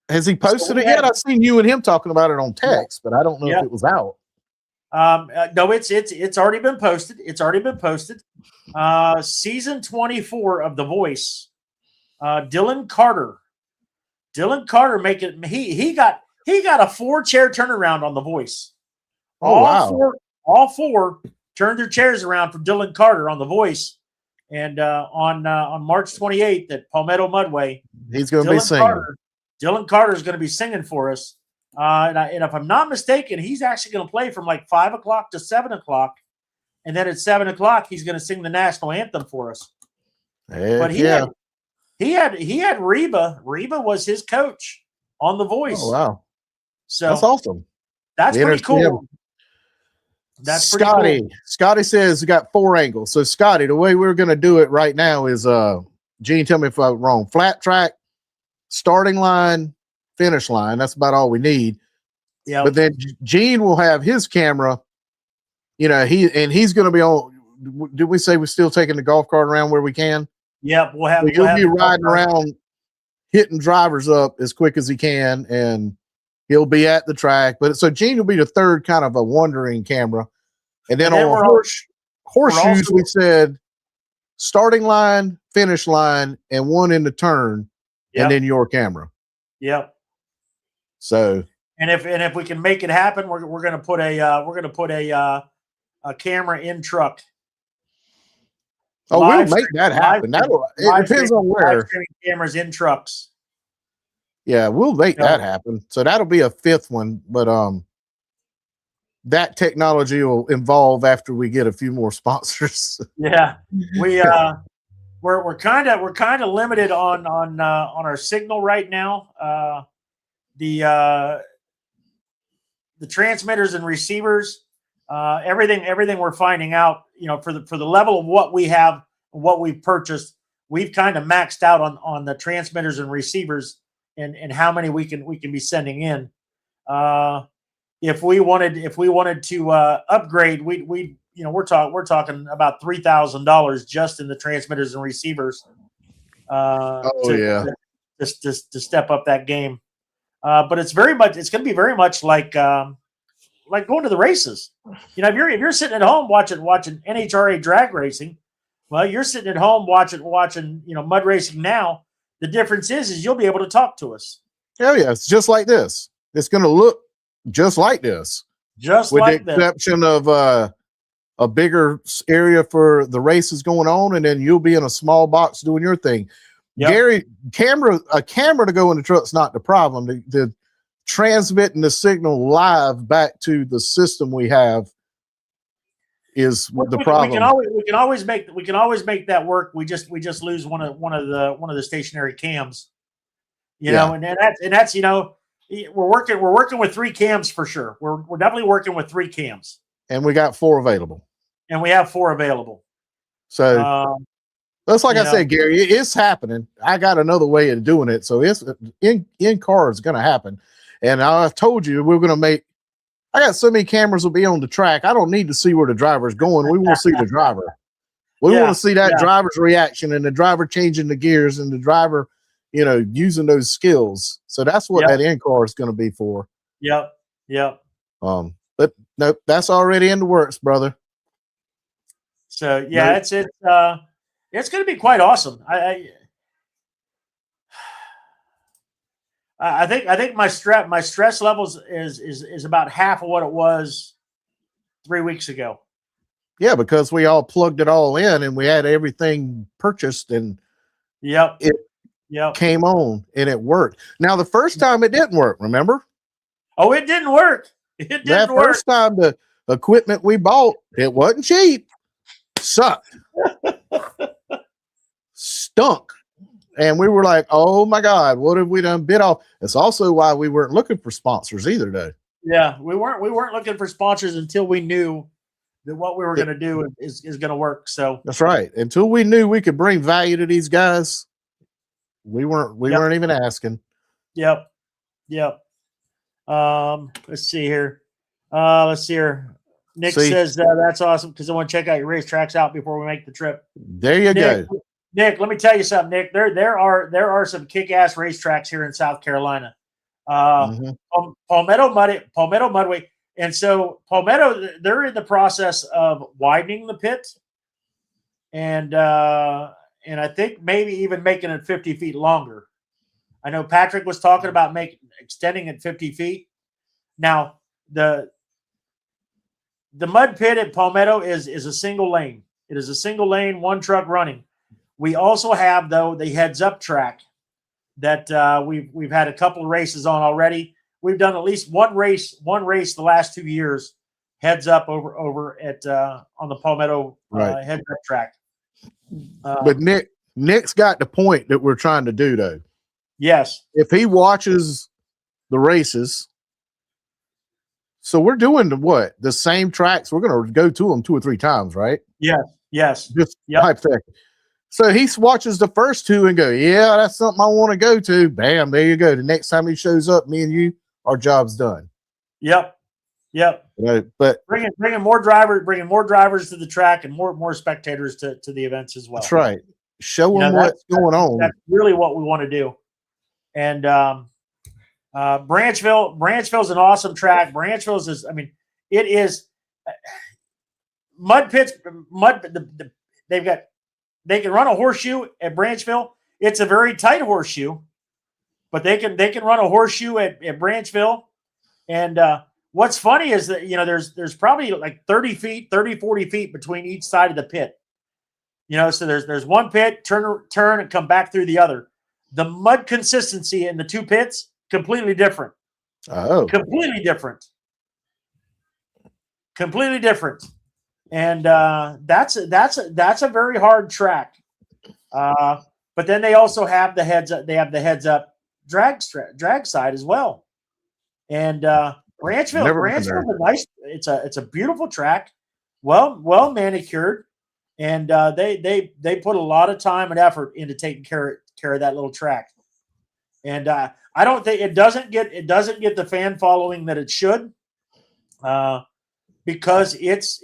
Speaker 3: Has he posted it yet? I've seen you and him talking about it on text, but I don't know if it was out.
Speaker 2: No, it's already been posted. It's already been posted. Season 24 of The Voice. Dylan Carter he got a 4-chair turnaround on The Voice. All four turned their chairs around for Dylan Carter on The Voice. And on March 28th at Palmetto Mudway,
Speaker 3: he's going to be singing.
Speaker 2: Dylan Carter is going to be singing for us. And if I'm not mistaken, he's actually going to play from like 5 o'clock to 7 o'clock. And then at 7 o'clock, he's going to sing the national anthem for us. But he had Reba. Reba was his coach on The Voice.
Speaker 3: Oh, wow.
Speaker 2: So
Speaker 3: that's awesome.
Speaker 2: That's pretty cool. That's pretty cool.
Speaker 3: Scotty says we got 4 angles. So Scotty, the way we're going to do it right now is Gene, tell me if I'm wrong. Flat track, starting line, finish line. That's about all we need.
Speaker 2: Yeah.
Speaker 3: But then Gene will have his camera. He's going to be on. Did we say we're still taking the golf cart around where we can?
Speaker 2: Yep,
Speaker 3: He'll be riding around, hitting drivers up as quick as he can, and he'll be at the track. But so Gene will be the third kind of a wandering camera, and then on horseshoes we said starting line, finish line, and one in the turn, and then your camera.
Speaker 2: Yep.
Speaker 3: So
Speaker 2: and if we can make it happen, we're gonna put a camera in truck.
Speaker 3: Oh, we'll make that happen. It depends on where.
Speaker 2: Cameras in trucks.
Speaker 3: Yeah, we'll make that happen. So that'll be a 5th one, but that technology will evolve after we get a few more sponsors.
Speaker 2: Yeah, we're kind of limited on our signal right now. The transmitters and receivers, everything we're finding out, for the level of what we have, what we've purchased, we've kind of maxed out on the transmitters and receivers and how many we can be sending in. If we wanted to upgrade, we're talking about $3,000 just in the transmitters and receivers. To step up that game. But it's going to be very much like going to the races. If you're sitting at home watching NHRA drag racing, well, you're sitting at home watching mud racing now. The difference is you'll be able to talk to us.
Speaker 3: Oh yeah, it's just like this. It's going to look just like this, with the exception of a bigger area for the races going on, and then you'll be in a small box doing your thing. Yep. Gary, a camera to go in the truck's not the problem. The transmitting the signal live back to the system we have is the problem.
Speaker 2: We can always make that work. We just lose one of the stationary cams. And that's we're working with 3 cams for sure. We're definitely working with 3 cams.
Speaker 3: And we got 4 available.
Speaker 2: And we have 4 available.
Speaker 3: So That's like I said, Gary, it's happening. I got another way of doing it. So it's in car is going to happen. And I told you we're going to make, I got so many cameras will be on the track. I don't need to see where the driver's going. We want to see the driver. We want to see that driver's reaction and the driver changing the gears and the driver, using those skills. So that's what that in-car is going to be for.
Speaker 2: Yep.
Speaker 3: But no, that's already in the works, brother.
Speaker 2: So it's going to be quite awesome. I think my stress levels is about half of what it was 3 weeks ago.
Speaker 3: Yeah, because we all plugged it all in and we had everything purchased and it came on and it worked. Now the first time it didn't work, remember?
Speaker 2: Oh, it didn't work. It didn't work.
Speaker 3: First time the equipment we bought, it wasn't cheap. Sucked. Stunk. And we were like, oh my God, what have we done bit off? It's also why we weren't looking for sponsors either, though.
Speaker 2: Yeah, we weren't looking for sponsors until we knew that what we were going to do is going to work. So that's
Speaker 3: right. Until we knew we could bring value to these guys, we weren't even asking.
Speaker 2: Yep. Let's see here. Nick says that's awesome because I want to check out your racetracks out before we make the trip.
Speaker 3: There you go.
Speaker 2: Nick, let me tell you something, Nick. There are some kick-ass racetracks here in South Carolina. Palmetto Mudway. And so Palmetto, they're in the process of widening the pit. And I think maybe even making it 50 feet longer. I know Patrick was talking about extending it 50 feet. Now, the mud pit at Palmetto is a single lane. It is a single lane, one truck running. We also have, though, the heads-up track that we've had a couple of races on already. We've done at least one race the last 2 years, heads up over at on the Palmetto heads-up track.
Speaker 3: But Nick's got the point that we're trying to do, though.
Speaker 2: Yes.
Speaker 3: If he watches the races, so we're doing the same tracks. We're going to go to them 2 or 3 times, right?
Speaker 2: Yes.
Speaker 3: Just hypothetically. So he watches the first 2 and go, yeah, that's something I want to go to. Bam, there you go. The next time he shows up, me and you, our job's done.
Speaker 2: Yep.
Speaker 3: But
Speaker 2: bringing more drivers to the track and more spectators to the events as well.
Speaker 3: That's right. Show them what's going on.
Speaker 2: That's really what we want to do. And Branchville's an awesome track. It is mud pits. They can run a horseshoe at Branchville. It's a very tight horseshoe, but they can run a horseshoe at Branchville. And what's funny is that there's probably like 40 feet between each side of the pit. So there's one pit, turn and come back through the other. The mud consistency in the 2 pits completely different.
Speaker 3: Oh,
Speaker 2: completely different. And that's a very hard track. But then they also have the heads up. They have the heads up drag side as well. And Branchville's a nice. It's a beautiful track, well manicured, and they put a lot of time and effort into taking care of that little track. And I don't think it doesn't get the fan following that it should. Because it's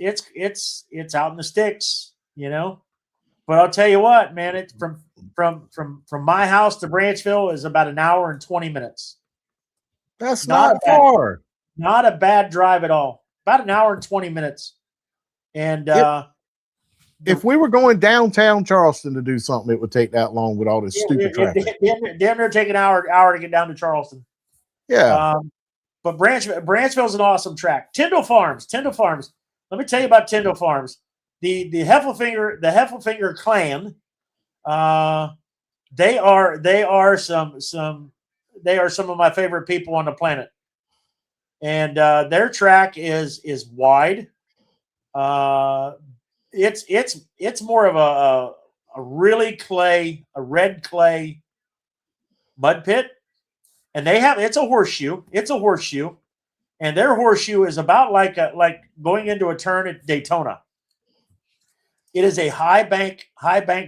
Speaker 2: out in the sticks, But I'll tell you what, man, it's from my house to Branchville is about an hour and 20 minutes.
Speaker 3: That's not far.
Speaker 2: Not a bad drive at all. About an hour and 20 minutes. And
Speaker 3: if we were going downtown Charleston to do something, it would take that long with all this stupid traffic.
Speaker 2: Damn near take an hour to get down to Charleston.
Speaker 3: Yeah.
Speaker 2: But Branchville's an awesome track. Tyndall Farms. Let me tell you about Tyndall Farms. The Heffelfinger clan. They are some of my favorite people on the planet. And their track is wide. It's more of a red clay mud pit. And it's a horseshoe. And their horseshoe is about like going into a turn at Daytona. It is a high bank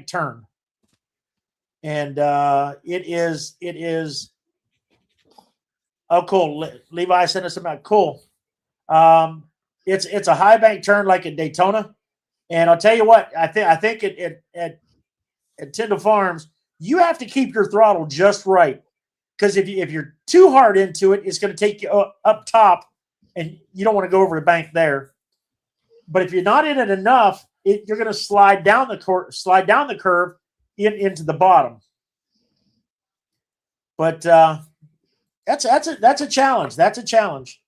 Speaker 2: turn. and it is. Oh, cool. Levi sent us about cool. It's a high bank turn like at Daytona, and I'll tell you what, I think at Tyndall Farms, you have to keep your throttle just right, because if you're too hard into it, it's going to take you up top, and you don't want to go over the bank there. But if you're not in it enough, you're going to slide down the curve into the bottom. But that's a challenge. That's a challenge,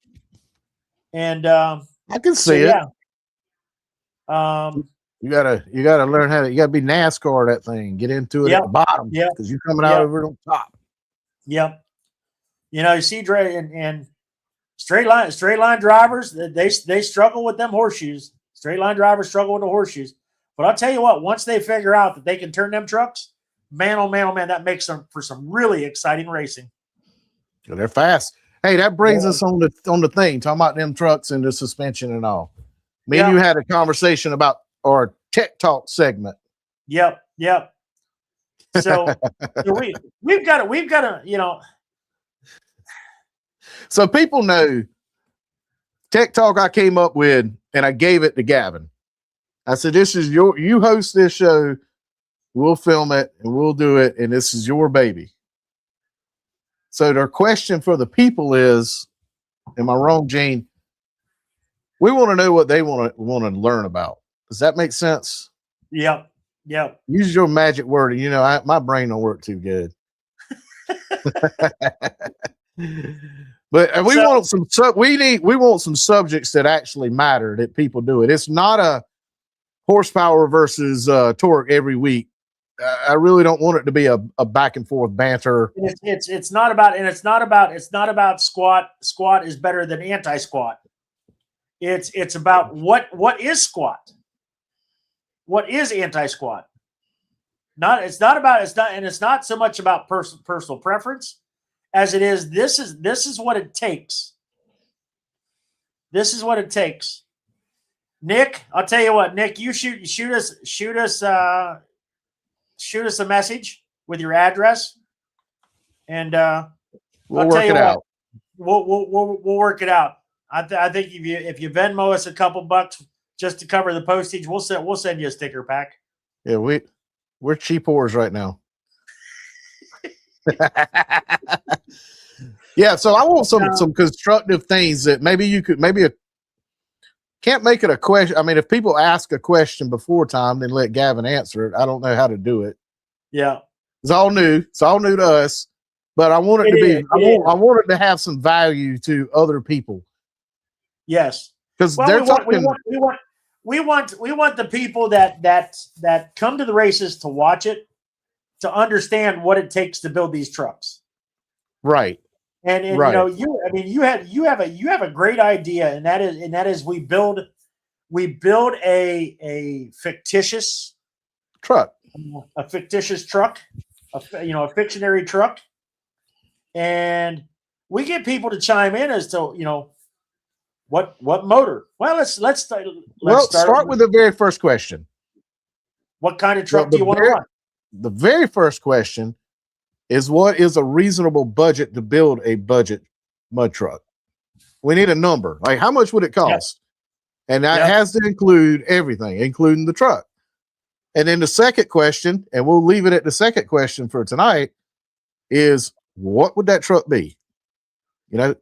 Speaker 2: and
Speaker 3: I can see it.
Speaker 2: Yeah.
Speaker 3: You gotta learn how to. You gotta be NASCAR that thing. Get into it at the bottom, because you're coming out over on top.
Speaker 2: Yep. You see, Dre, and straight line drivers, they struggle with them horseshoes. Straight line drivers struggle with the horseshoes. But I'll tell you what, once they figure out that they can turn them trucks, man, oh man, that makes them for some really exciting racing.
Speaker 3: They're fast. Hey, that brings us on the thing, talking about them trucks and the suspension and all. Me and you had a conversation about our Tech Talk segment.
Speaker 2: Yep. So we've got to,
Speaker 3: So people know Tech Talk I came up with, and I gave it to Gavin. I said, this is you host this show, we'll film it and we'll do it, and this is your baby. So their question for the people is, am I wrong, Gene? We want to know what they want to learn about. Does that make sense?
Speaker 2: Yep.
Speaker 3: Use your magic word. My brain don't work too good. But we want some subjects that actually matter, that people do it. It's not a horsepower versus torque every week. I really don't want it to be a back and forth banter.
Speaker 2: It's not about squat. Squat is better than anti-squat. It's about what is squat? What is anti-squat? It's not so much about personal preference as it is this is what it takes. This is what it takes. Nick, I'll tell you what, Nick, you shoot us a message with your address, and
Speaker 3: we'll work it out.
Speaker 2: We'll work it out. I think if you Venmo us a couple bucks just to cover the postage, we'll send you a sticker pack.
Speaker 3: Yeah, we're cheap whores right now. Yeah, so I want some constructive things that maybe you could can't make it a question. I mean, if people ask a question before time, then let Gavin answer it. I don't know how to do it.
Speaker 2: Yeah,
Speaker 3: it's all new. It's all new to us. But I want it to be. I want it to have some value to other people.
Speaker 2: Yes,
Speaker 3: because
Speaker 2: we want the people that come to the races to watch it to understand what it takes to build these trucks.
Speaker 3: Right.
Speaker 2: And right. You have a great idea, and that is we build a fictitious
Speaker 3: truck,
Speaker 2: a fictionary truck, and we get people to chime in as to what motor. Well, let's start
Speaker 3: with the very first question.
Speaker 2: What kind of truck do you want to run?
Speaker 3: The very first question is, what is a reasonable budget to build a budget mud truck? We need a number. Like, how much would it cost? Yep. And that has to include everything, including the truck. And then the second question, and we'll leave it at the second question for tonight, is what would that truck be?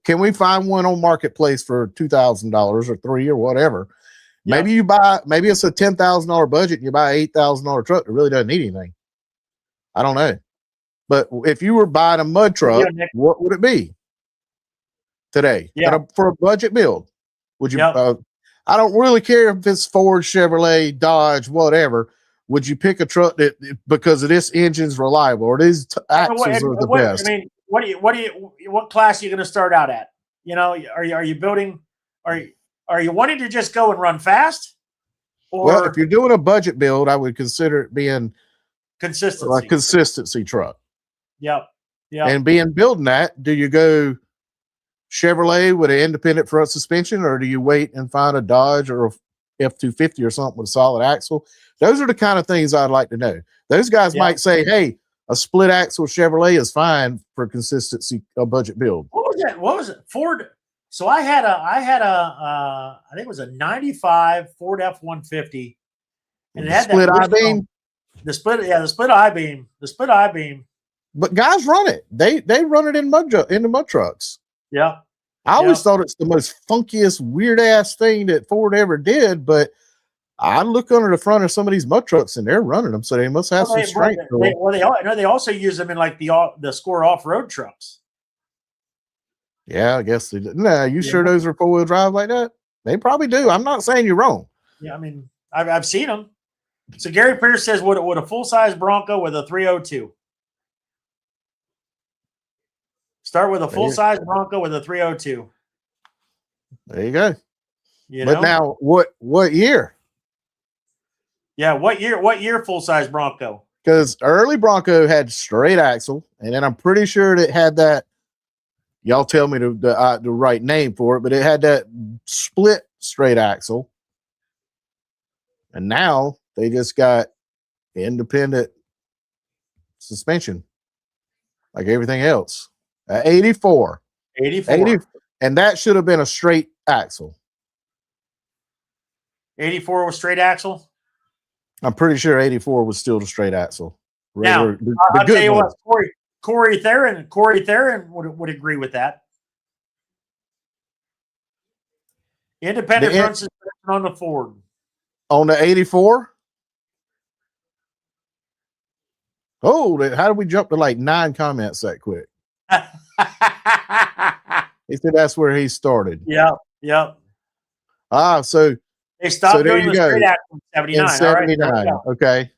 Speaker 3: Can we find one on Marketplace for $2,000 or $3,000 or whatever? Yep. Maybe it's a $10,000 budget and you buy an $8,000 truck that really doesn't need anything. I don't know. But if you were buying a mud truck, what would it be today?
Speaker 2: Yeah.
Speaker 3: For a budget build? Would you? I don't really care if it's Ford, Chevrolet, Dodge, whatever. Would you pick a truck that because of this engine's reliable or these axles are the best?
Speaker 2: I mean, what class are you going to start out at? Are you building? Are you wanting to just go and run fast?
Speaker 3: Well, if you're doing a budget build, I would consider it being
Speaker 2: consistency,
Speaker 3: a consistency truck.
Speaker 2: Yep.
Speaker 3: And building that, do you go Chevrolet with an independent front suspension, or do you wait and find a Dodge or a F-250 or something with a solid axle? Those are the kind of things I'd like to know. Those guys might say, hey, a split axle Chevrolet is fine for consistency, a budget build.
Speaker 2: What was that? What was it? Ford. So I had I think it was a 95 Ford F-150. And it had
Speaker 3: split I-beam.
Speaker 2: The split I-beam. The split I-beam.
Speaker 3: But guys run it. They run it in the mud trucks.
Speaker 2: Yeah.
Speaker 3: I always thought it's the most funkiest, weird ass thing that Ford ever did, but I look under the front of some of these mud trucks and they're running them, so they must have some strength.
Speaker 2: They also use them in like the Score off-road trucks.
Speaker 3: Yeah, I guess they do. Nah, you sure those are four-wheel drive like that? They probably do. I'm not saying you're wrong.
Speaker 2: Yeah, I mean, I've seen them. So Gary Pierce says, would a full-size Bronco with a 302? Start with a full-size Bronco with a 302.
Speaker 3: There you go.
Speaker 2: But
Speaker 3: now, what year?
Speaker 2: Yeah, what year full-size Bronco?
Speaker 3: Because early Bronco had straight axle, and then I'm pretty sure it had that. Y'all tell me the right name for it, but it had that split straight axle, and now they just got independent suspension, like everything else. 84, and that should have been a straight axle.
Speaker 2: 84 was straight axle.
Speaker 3: I'm pretty sure 84 was still the straight axle.
Speaker 2: Now, I'll tell you what, Corey Theron would agree with that. Independent front suspension on the Ford.
Speaker 3: On the 84? Oh, how did we jump to like 9 comments that quick? He said that's where he started.
Speaker 2: Yep.
Speaker 3: So
Speaker 2: they stopped doing the straight axle in 79.
Speaker 3: 79. Right, okay.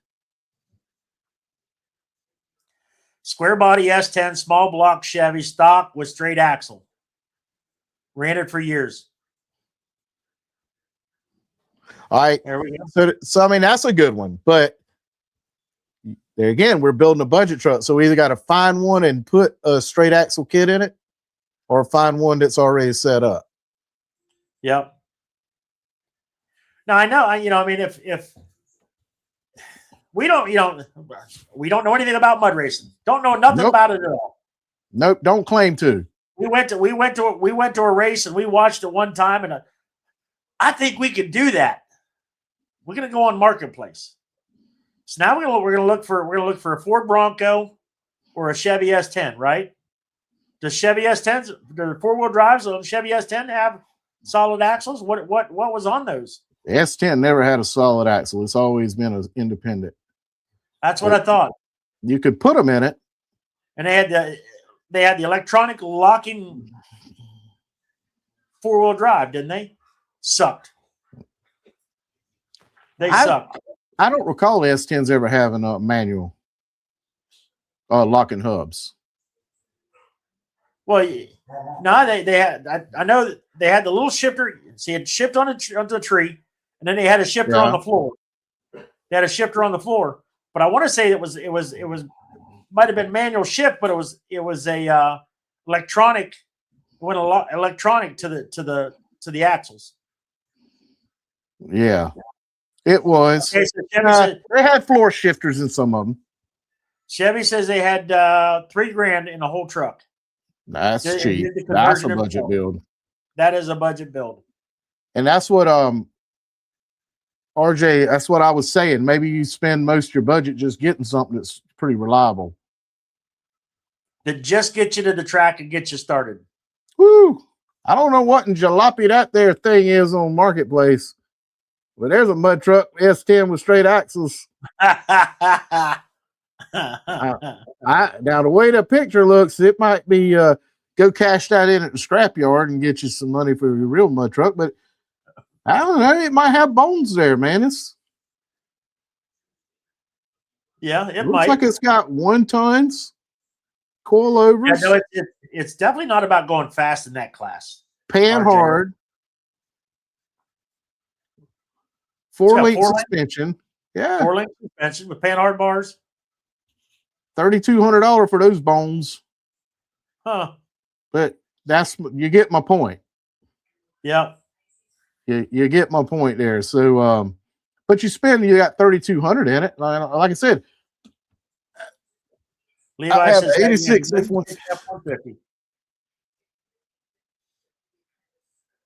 Speaker 2: Square body S10, small block Chevy, stock with straight axle. Ran it for years.
Speaker 3: All right.
Speaker 2: There we go.
Speaker 3: So I mean, that's a good one. But there again, we're building a budget truck. So we either got to find one and put a straight axle kit in it, or find one that's already set up.
Speaker 2: Yep. Now I know, I mean, if we don't know anything about mud racing. Don't know nothing about it at all.
Speaker 3: Nope, don't claim to.
Speaker 2: We went to a race and we watched it one time, and I think we could do that. We're gonna go on Marketplace. So now we're gonna look for a Ford Bronco or a Chevy S10, right? Does Chevy S10s, the 4-wheel drives on Chevy S10 have solid axles? What was on those?
Speaker 3: The S10 never had a solid axle. It's always been an independent.
Speaker 2: That's what I thought.
Speaker 3: You could put them in it,
Speaker 2: and they had the electronic locking 4-wheel drive, didn't they? Sucked. They sucked.
Speaker 3: I don't recall the S10s ever having a manual locking hubs.
Speaker 2: Well, no, they had. I know they had the little shifter. See, it shipped onto the tree, and then they had a shifter on the floor. They had a shifter on the floor, but I want to say it was might have been manual shift, but it was a electronic. Went electronic to the axles.
Speaker 3: Yeah, it was. Okay, so they had floor shifters in some of them.
Speaker 2: Chevy says they had $3,000 in the whole truck.
Speaker 3: That's cheap. That's a budget build.
Speaker 2: That is a budget build.
Speaker 3: And that's what RJ, that's what I was saying. Maybe you spend most of your budget just getting something that's pretty reliable.
Speaker 2: That just get you to the track and get you started.
Speaker 3: Woo! I don't know what in jalopy that there thing is on Marketplace, but there's a mud truck S10 with straight axles. Now the way the picture looks, it might be go cash that in at the scrapyard and get you some money for your real mud truck, but I don't know, it might have bones there, man. It
Speaker 2: looks
Speaker 3: might. Like it's got 1 tons coilovers.
Speaker 2: Yeah, no, it's definitely not about going fast in that class.
Speaker 3: Pan hard. 4-link suspension. Yeah.
Speaker 2: 4-link suspension with pan hard bars.
Speaker 3: $3,200 for those bones.
Speaker 2: Huh.
Speaker 3: But you get my point.
Speaker 2: Yeah.
Speaker 3: You get my point there. So but you got $3,200 in it. Like I said,
Speaker 2: Levi
Speaker 3: I have
Speaker 2: says
Speaker 3: 86
Speaker 2: F-150.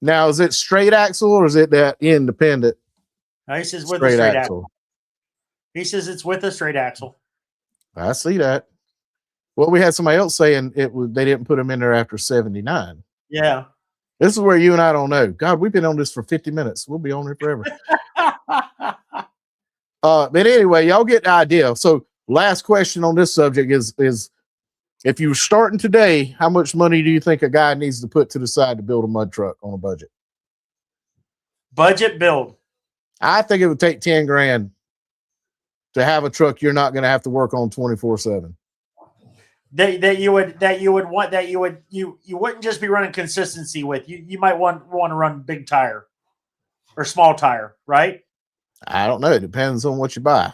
Speaker 3: Now, is it straight axle or is it that independent?
Speaker 2: No, he says with a straight axle. He says it's with a straight axle.
Speaker 3: I see that. Well, we had somebody else saying they didn't put them in there after 79.
Speaker 2: Yeah.
Speaker 3: This is where you and I don't know. God, we've been on this for 50 minutes. We'll be on here forever. But anyway, y'all get the idea. So last question on this subject is if you were starting today, how much money do you think a guy needs to put to the side to build a mud truck on a budget?
Speaker 2: Budget build.
Speaker 3: I think it would take 10 grand to have a truck you're not going to have to work on 24/7.
Speaker 2: You wouldn't just be running consistency with. You might want to run big tire or small tire, right?
Speaker 3: I don't know. It depends on what you buy.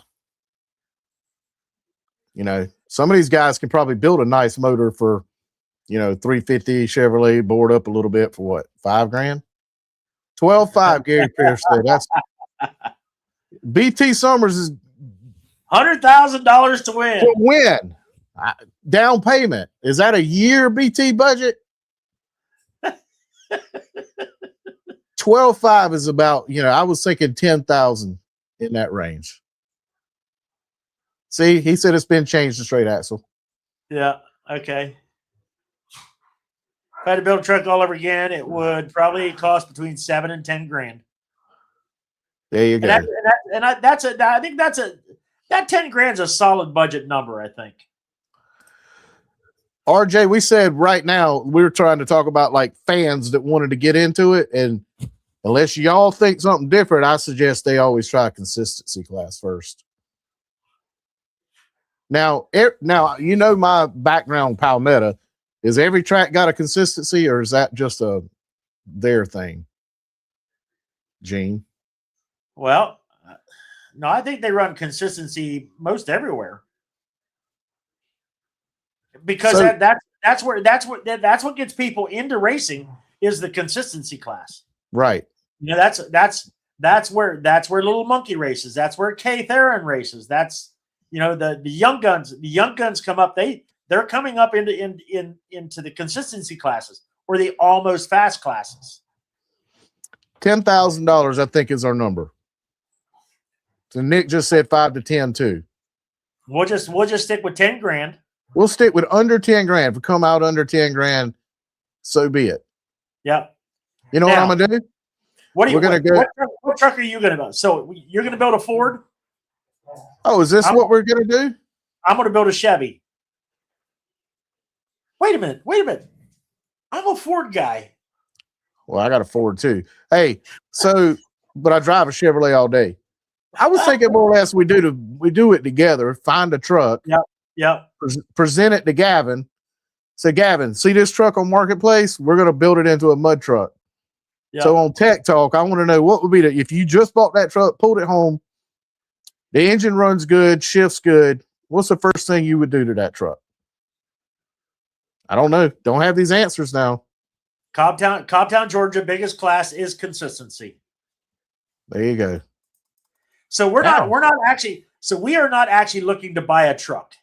Speaker 3: You know, some of these guys can probably build a nice motor for, 350 Chevrolet, board up a little bit for what, $5 grand? 12.5, Gary Pierce said. That's BT Summers is
Speaker 2: $100,000 to win.
Speaker 3: To win. Down payment. Is that a year BT budget? 12.5 is about, I was thinking 10,000 in that range. See, he said it's been changed to straight axle.
Speaker 2: Yeah. Okay. If I had to build a truck all over again, it would probably cost between 7 and 10 grand.
Speaker 3: There you go.
Speaker 2: I think that 10 grand's a solid budget number, I think.
Speaker 3: RJ, we said right now we're trying to talk about like fans that wanted to get into it, and unless y'all think something different, I suggest they always try a consistency class first. Now, my background, Palmetto. Is every track got a consistency, or is that just their thing, Gene?
Speaker 2: Well, no, I think they run consistency most everywhere. Because that's what gets people into racing is the consistency class.
Speaker 3: Right.
Speaker 2: That's where Little Monkey races. That's where K Theron races. That's the young guns. The young guns come up. They're coming up into the consistency classes or the almost fast classes.
Speaker 3: $10,000, I think, is our number. So Nick just said 5 to 10 too.
Speaker 2: We'll just stick with 10 grand.
Speaker 3: We'll stick with under 10 grand. If we come out under 10 grand, so be it.
Speaker 2: Yep.
Speaker 3: You know what I'm gonna do?
Speaker 2: What truck are you gonna build? So you're gonna build a Ford?
Speaker 3: Oh, is this what we're gonna do?
Speaker 2: I'm gonna build a Chevy. Wait a minute. I'm a Ford guy.
Speaker 3: Well, I got a Ford too. Hey, but I drive a Chevrolet all day. I was thinking more or less we do it together. Find a truck.
Speaker 2: Yep.
Speaker 3: Present it to Gavin. Say, Gavin, see this truck on Marketplace? We're going to build it into a mud truck. Yep. So on Tech Talk, I want to know what would be if you just bought that truck, pulled it home, the engine runs good, shifts good. What's the first thing you would do to that truck? I don't know. Don't have these answers now.
Speaker 2: Cobbtown, Georgia, biggest class is consistency.
Speaker 3: There you go.
Speaker 2: So we are not actually looking to buy a truck.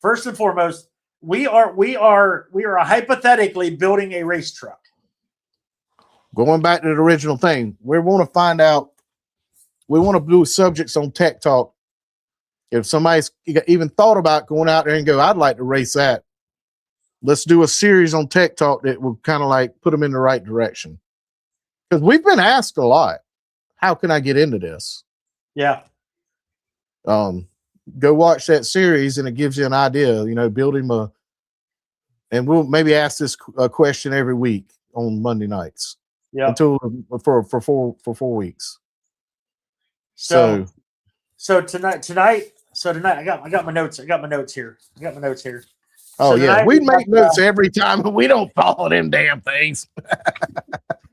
Speaker 2: First and foremost, we are hypothetically building a race truck.
Speaker 3: Going back to the original thing, we want to find out. We want to do subjects on Tech Talk. If somebody's even thought about going out there and go, I'd like to race that. Let's do a series on Tech Talk that will kind of like put them in the right direction. Because we've been asked a lot, how can I get into this?
Speaker 2: Yeah.
Speaker 3: Go watch that series and it gives you an idea, build him and we'll maybe ask this question every week on Monday nights.
Speaker 2: Yeah.
Speaker 3: Until for 4 weeks.
Speaker 2: So tonight, I got my notes. I got my notes here.
Speaker 3: Oh, yeah. We make notes every time, but we don't follow them damn things.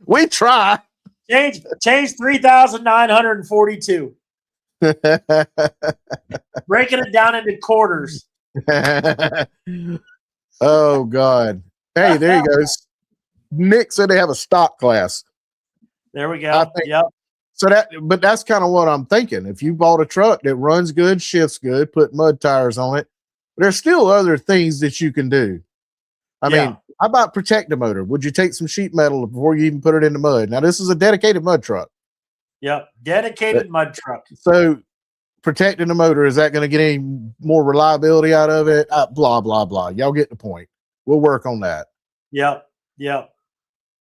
Speaker 3: We try.
Speaker 2: Change 3,942. Breaking it down into quarters.
Speaker 3: Oh, God. Hey, there he goes. Nick said they have a stock class.
Speaker 2: There we go. Yep.
Speaker 3: But that's kind of what I'm thinking. If you bought a truck that runs good, shifts good, put mud tires on it, there's still other things that you can do. I mean, how about protect the motor? Would you take some sheet metal before you even put it in the mud? Now, this is a dedicated mud truck.
Speaker 2: Yep, dedicated mud truck.
Speaker 3: So, protecting the motor, is that going to get any more reliability out of it? Blah, blah, blah. Y'all get the point. We'll work on that.
Speaker 2: Yep.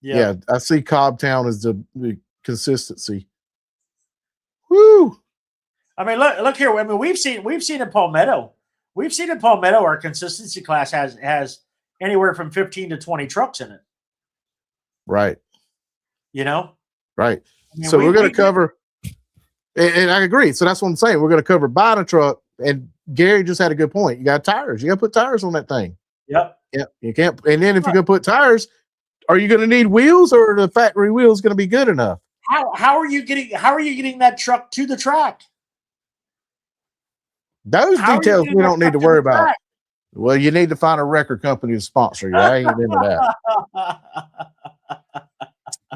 Speaker 3: Yeah, I see Cobbtown as the consistency. Woo!
Speaker 2: I mean, look here. I mean, we've seen in Palmetto. We've seen in Palmetto our consistency class has anywhere from 15 to 20 trucks in it.
Speaker 3: Right.
Speaker 2: You know?
Speaker 3: Right. I mean, so we're going to cover, and I agree. So that's what I'm saying. We're going to cover buying a truck, and Gary just had a good point. You got tires. You got to put tires on that thing.
Speaker 2: Yep.
Speaker 3: You can't. And then if you're going to put tires, are you going to need wheels, or the factory wheels going to be good enough?
Speaker 2: How are you getting that truck to the track?
Speaker 3: Those details we don't need to worry about. Well, you need to find a record company to sponsor you. I ain't into that.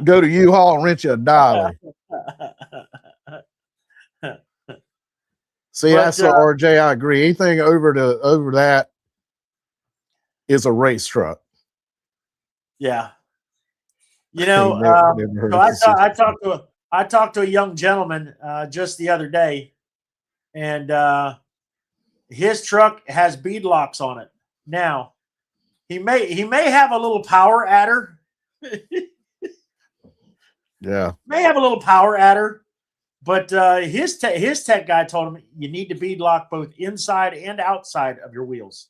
Speaker 3: Go to U-Haul and rent you a dolly. See, that's RJ. I agree. Anything over that is a race truck.
Speaker 2: Yeah. You know, so I talked to a young gentleman just the other day, and his truck has bead locks on it. Now, he may have a little power adder.
Speaker 3: Yeah,
Speaker 2: may have a little power adder, but his tech guy told him you need to bead lock both inside and outside of your wheels.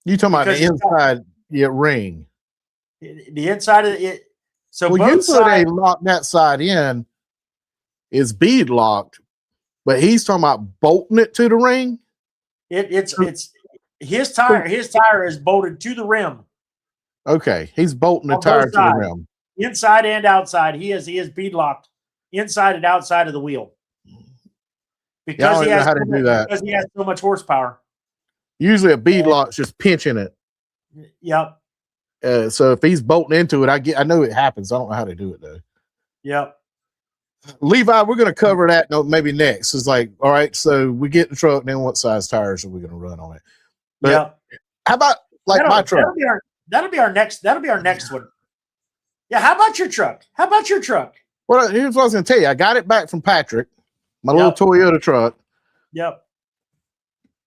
Speaker 3: You talking about the inside ring?
Speaker 2: The inside of it. So
Speaker 3: well,
Speaker 2: both
Speaker 3: usually they lock that side in is bead locked, but he's talking about bolting it to the ring.
Speaker 2: It's his tire. His tire is bolted to the rim.
Speaker 3: Okay, he's bolting the tire to the rim,
Speaker 2: inside and outside. He is bead locked inside and outside of the wheel because he has so much horsepower.
Speaker 3: Usually, a bead lock's just pinching it.
Speaker 2: Yep.
Speaker 3: So if he's bolting into it, I know it happens. I don't know how to do it though.
Speaker 2: Yep.
Speaker 3: Levi, we're going to cover that. No, maybe next. It's like, all right, so we get the truck. Then what size tires are we going to run on it? But how about my truck?
Speaker 2: That'll be our next one. Yeah. How about your truck?
Speaker 3: Well, here's what I was going to tell you. I got it back from Patrick, my little Toyota truck.
Speaker 2: Yep.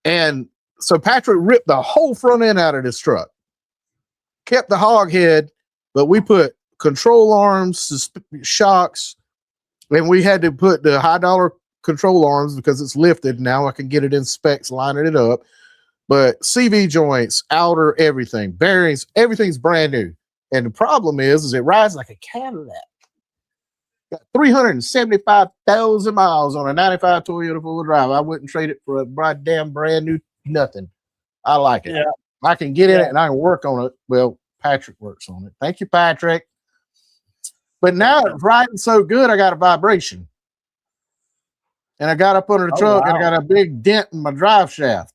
Speaker 3: And so Patrick ripped the whole front end out of this truck. Kept the hog head, but we put control arms, shocks, and we had to put the high dollar control arms because it's lifted. Now I can get it in specs, lining it up. But CV joints, outer, everything, bearings, everything's brand new. And the problem is it rides like a Cadillac. Got 375,000 miles on a 95 Toyota four-wheel drive. I wouldn't trade it for a goddamn brand new nothing. I like it. Yeah. I can get in it and I can work on it. Well, Patrick works on it. Thank you, Patrick. But now it's riding so good, I got a vibration. And I got up under the truck and I got a big dent in my drive shaft.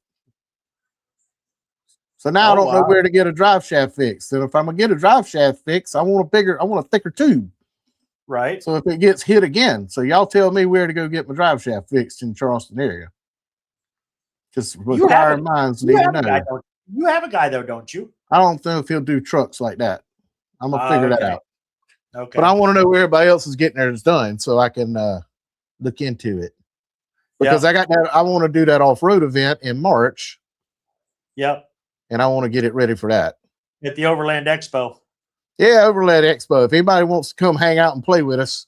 Speaker 3: So now I don't know where to get a drive shaft fixed. And if I'm going to get a drive shaft fixed, I want a thicker tube.
Speaker 2: Right.
Speaker 3: So if it gets hit again, so y'all tell me where to go get my drive shaft fixed in the Charleston area. Just retiring minds need to know.
Speaker 2: You have a guy though, don't you?
Speaker 3: I don't know if he'll do trucks like that. I'm gonna figure that out.
Speaker 2: Okay.
Speaker 3: But I want to know where everybody else is getting theirs done so I can look into it. Because I got that. I want to do that off-road event in March.
Speaker 2: Yep.
Speaker 3: And I want to get it ready for that.
Speaker 2: At the Overland Expo.
Speaker 3: Yeah, Overland Expo. If anybody wants to come hang out and play with us,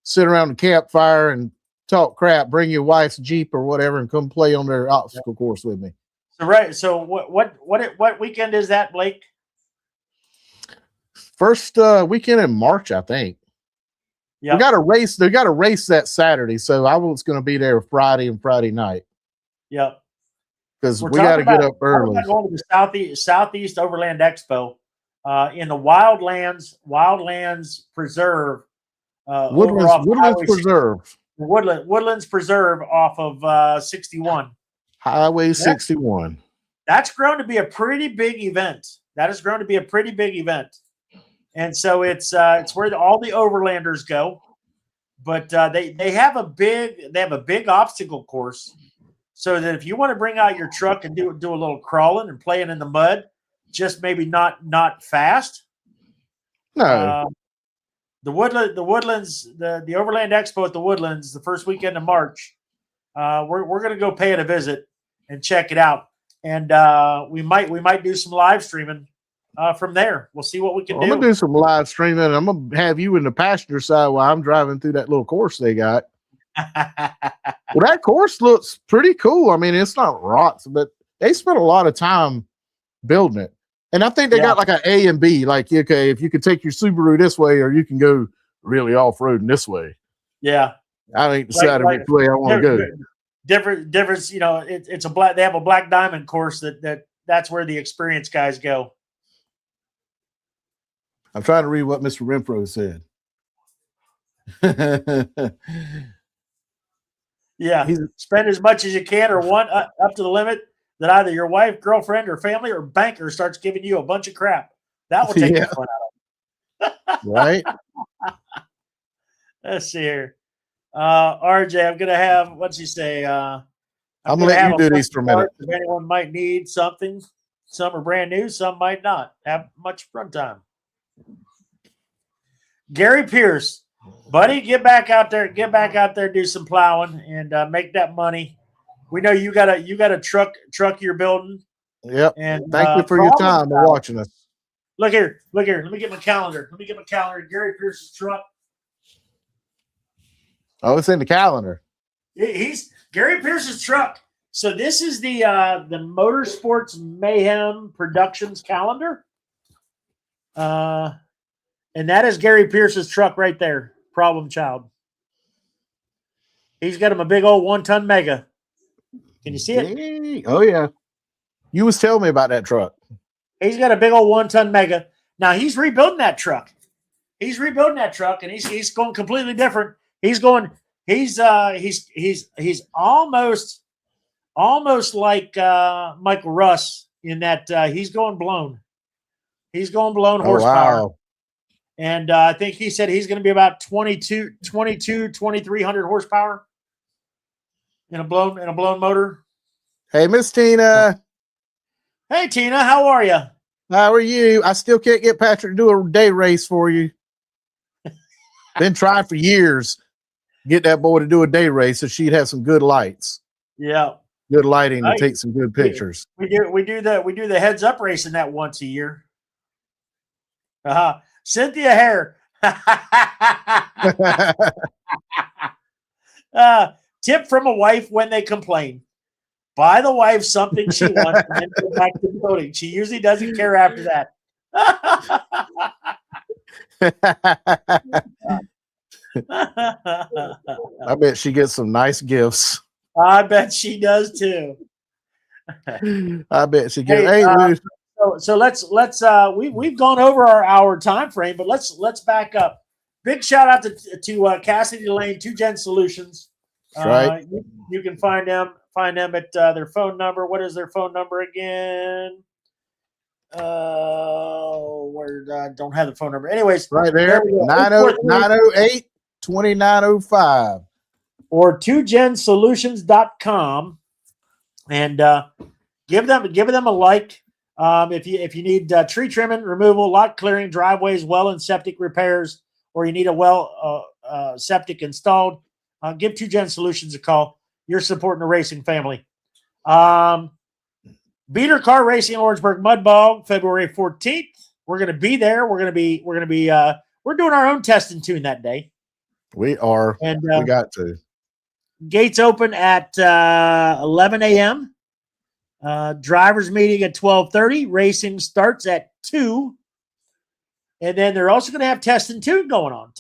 Speaker 3: sit around the campfire and talk crap, bring your wife's Jeep or whatever and come play on their obstacle course with me.
Speaker 2: So what weekend is that, Blake?
Speaker 3: First weekend in March, I think. Yeah. We got a race. They got a race that Saturday, so I was going to be there Friday and Friday night.
Speaker 2: Yep.
Speaker 3: Because we got to get up early.
Speaker 2: We're going to the Southeast Overland Expo in the Wildlands Preserve. Woodlands Preserve off of 61.
Speaker 3: Highway 61.
Speaker 2: That's grown to be a pretty big event. And so it's where all the overlanders go. But they have a big obstacle course so that if you want to bring out your truck and do a little crawling and playing in the mud, just maybe not fast.
Speaker 3: No.
Speaker 2: The Woodlands, the Overland Expo at the Woodlands, the first weekend of March. We're going to go pay it a visit and check it out, and we might do some live streaming from there. We'll see what we can do.
Speaker 3: I'm gonna do some live streaming. I'm gonna have you in the passenger side while I'm driving through that little course they got. Well, that course looks pretty cool. I mean, it's not rocks, but they spent a lot of time building it. And I think they got like an A and B. Like, okay, if you could take your Subaru this way, or you can go really off-roading this way.
Speaker 2: Yeah,
Speaker 3: I ain't decided which way I want to go.
Speaker 2: Difference. You know, it's a black. They have a black diamond course that's where the experienced guys go.
Speaker 3: I'm trying to read what Mr. Renfro said.
Speaker 2: Yeah, spend as much as you can, or one up to the limit that either your wife, girlfriend, or family or banker starts giving you a bunch of crap. That will take the fun out of it.
Speaker 3: Right?
Speaker 2: Let's see here. RJ, I'm gonna have what's he say? I'm
Speaker 3: gonna let you do these for a minute.
Speaker 2: If anyone might need something, some are brand new, some might not have much runtime. Gary Pierce, buddy, get back out there, do some plowing and make that money. We know you got a truck you're building.
Speaker 3: Yep.
Speaker 2: And
Speaker 3: thank you for your time and watching us.
Speaker 2: Look here. Let me get my calendar. Gary Pierce's truck.
Speaker 3: Oh, it's in the calendar.
Speaker 2: He's Gary Pierce's truck. So this is the Motorsports Mayhem Productions calendar. And that is Gary Pierce's truck right there. Problem child. He's got him a big old 1-ton Mega. Can you see it?
Speaker 3: Oh yeah. You was telling me about that truck.
Speaker 2: He's got a big old 1-ton Mega. Now he's rebuilding that truck. And he's going completely different. He's almost like Michael Russ in that he's going blown. He's going blown horsepower.
Speaker 3: Wow.
Speaker 2: And I think he said he's going to be about 2,300 horsepower in a blown motor.
Speaker 3: Hey, Miss Tina.
Speaker 2: Hey, Tina, how are you?
Speaker 3: How are you? I still can't get Patrick to do a day race for you. Been trying for years. Get that boy to do a day race so she'd have some good lights.
Speaker 2: Yeah.
Speaker 3: Good lighting and take some good pictures.
Speaker 2: We do the heads up racing that once a year. Cynthia Hare. Tip from a wife when they complain. Buy the wife something she wants and then go back to the boating. She usually doesn't care after that.
Speaker 3: I bet she gets some nice gifts.
Speaker 2: I bet she does too.
Speaker 3: I bet she gets.
Speaker 2: So let's we've gone over our hour time frame, but let's back up. Big shout out to Cassidy Lane, 2Gen Solutions.
Speaker 3: That's right.
Speaker 2: You can find them at their phone number. What is their phone number again? Don't have the phone number. Anyways,
Speaker 3: right there, 908-2905
Speaker 2: or 2gensolutions.com, and give them a like. If you need tree trimming, removal, lot clearing, driveways, well and septic repairs, or you need a well septic installed, give 2Gen Solutions a call. You're supporting the racing family. Beater Car Racing Orangeburg Mud Bog, February 14th. We're going to be there. We're doing our own test and tune that day.
Speaker 3: We are. And we got to.
Speaker 2: Gates open at 11 a.m. Drivers meeting at 12:30. Racing starts at 2. And then they're also going to have test and tune going on.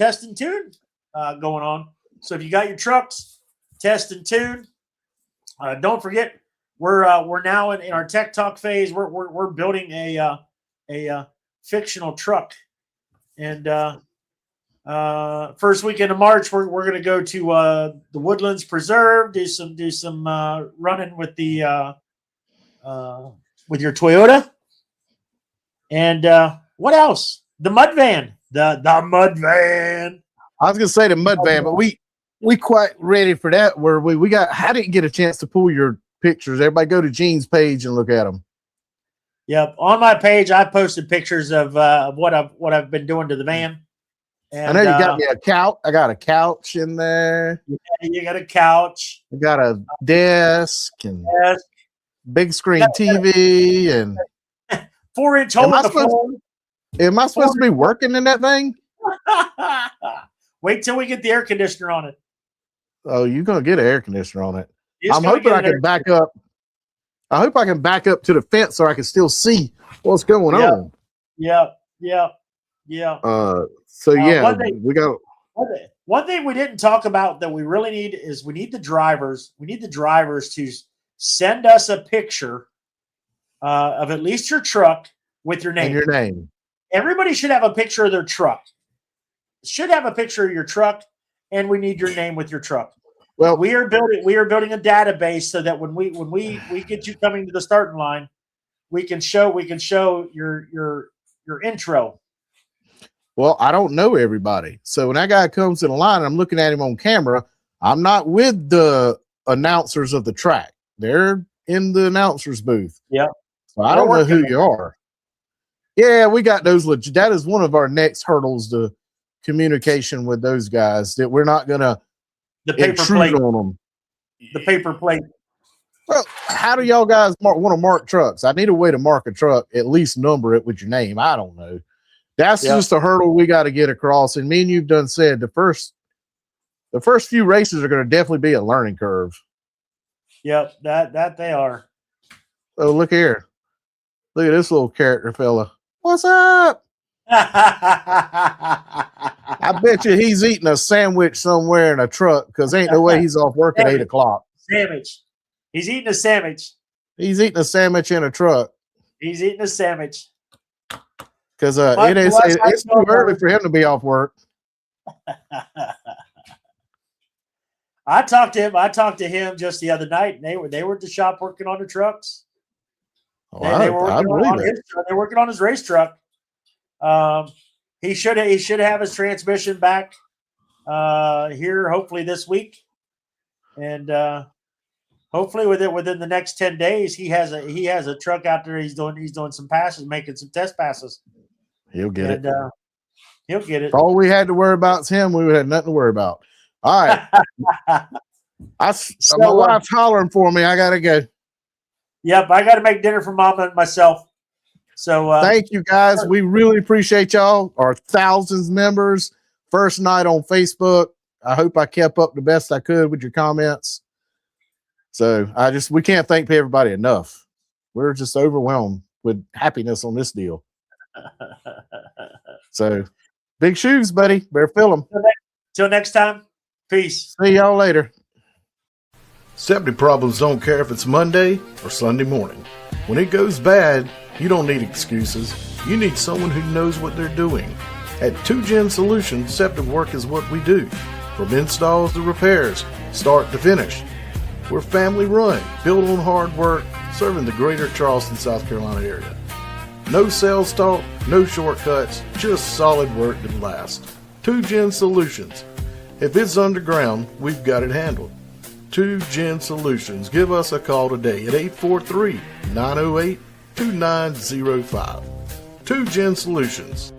Speaker 2: So if you got your trucks, test and tune. Don't forget, we're now in our tech talk phase. We're building a fictional truck, and first weekend of March we're going to go to the Woodlands Preserve, do some running with the with your Toyota, and what else? The mud van, the mud van.
Speaker 3: I was going to say the mud van, but we quite ready for that. Where we got, I didn't get a chance to pull your pictures. Everybody go to Gene's page and look at them.
Speaker 2: Yep. On my page, I posted pictures of what I've been doing to the van. And,
Speaker 3: I know you got me a couch. I got a couch in there.
Speaker 2: Yeah, you got a couch.
Speaker 3: I got a desk and big screen TV and
Speaker 2: 4-inch hole in the floor.
Speaker 3: Am I supposed to be working in that thing?
Speaker 2: Wait till we get the air conditioner on it.
Speaker 3: Oh, you're gonna get an air conditioner on it. I'm hoping I can back up. I hope I can back up to the fence so I can still see what's going on.
Speaker 2: Yeah.
Speaker 3: So yeah, we got
Speaker 2: one thing we didn't talk about that we really need is we need the drivers. We need the drivers to send us a picture of at least your truck with your name.
Speaker 3: And your name.
Speaker 2: Everybody should have a picture of their truck. Should have a picture of your truck, and we need your name with your truck. Well, we are building a database so that when we get you coming to the starting line, we can show your intro.
Speaker 3: Well, I don't know everybody. So when that guy comes in the line, I'm looking at him on camera. I'm not with the announcers of the track. They're in the announcer's booth.
Speaker 2: Yeah.
Speaker 3: So I don't know who you are. Yeah, we got those. That is one of our next hurdles to communication with those guys, that we're not going to intrude on them.
Speaker 2: The paper plate.
Speaker 3: Well, how do y'all guys want to mark trucks? I need a way to mark a truck, at least number it with your name. I don't know. That's just a hurdle we got to get across. And me and you've done said the first few races are going to definitely be a learning curve.
Speaker 2: Yep, that they are.
Speaker 3: Oh, look here. Look at this little character fella. What's up? I bet you he's eating a sandwich somewhere in a truck, because ain't no way he's off work at 8 o'clock.
Speaker 2: Sandwich. He's eating a sandwich.
Speaker 3: He's eating a sandwich in a truck.
Speaker 2: He's eating a sandwich.
Speaker 3: Because it's too early for him to be off work.
Speaker 2: I talked to him just the other night, and they were at the shop working on the trucks. They were working on his race truck. He should have his transmission back here hopefully this week, and hopefully within the next 10 days he has a truck out there. He's doing some passes, making some test passes.
Speaker 3: He'll get it.
Speaker 2: He'll get it.
Speaker 3: If all we had to worry about is him, we would have nothing to worry about. All right. My wife's hollering for me. I gotta go.
Speaker 2: Yep, I got to make dinner for Mama and myself. So
Speaker 3: thank you guys. We really appreciate y'all. Our thousands members. First night on Facebook. I hope I kept up the best I could with your comments. So we can't thank everybody enough. We're just overwhelmed with happiness on this deal. So big shoes, buddy. Better fill them.
Speaker 2: Till next time. Peace.
Speaker 3: See y'all later.
Speaker 4: Safety problems don't care if it's Monday or Sunday morning. When it goes bad, you don't need excuses. You need someone who knows what they're doing. At 2Gen Solutions, septic work is what we do. From installs to repairs, start to finish. We're family run, built on hard work, serving the greater Charleston, South Carolina area. No sales talk, no shortcuts, just solid work that lasts. 2Gen Solutions. If it's underground, we've got it handled. 2Gen Solutions. Give us a call today at 843-908-2905. 2Gen Solutions.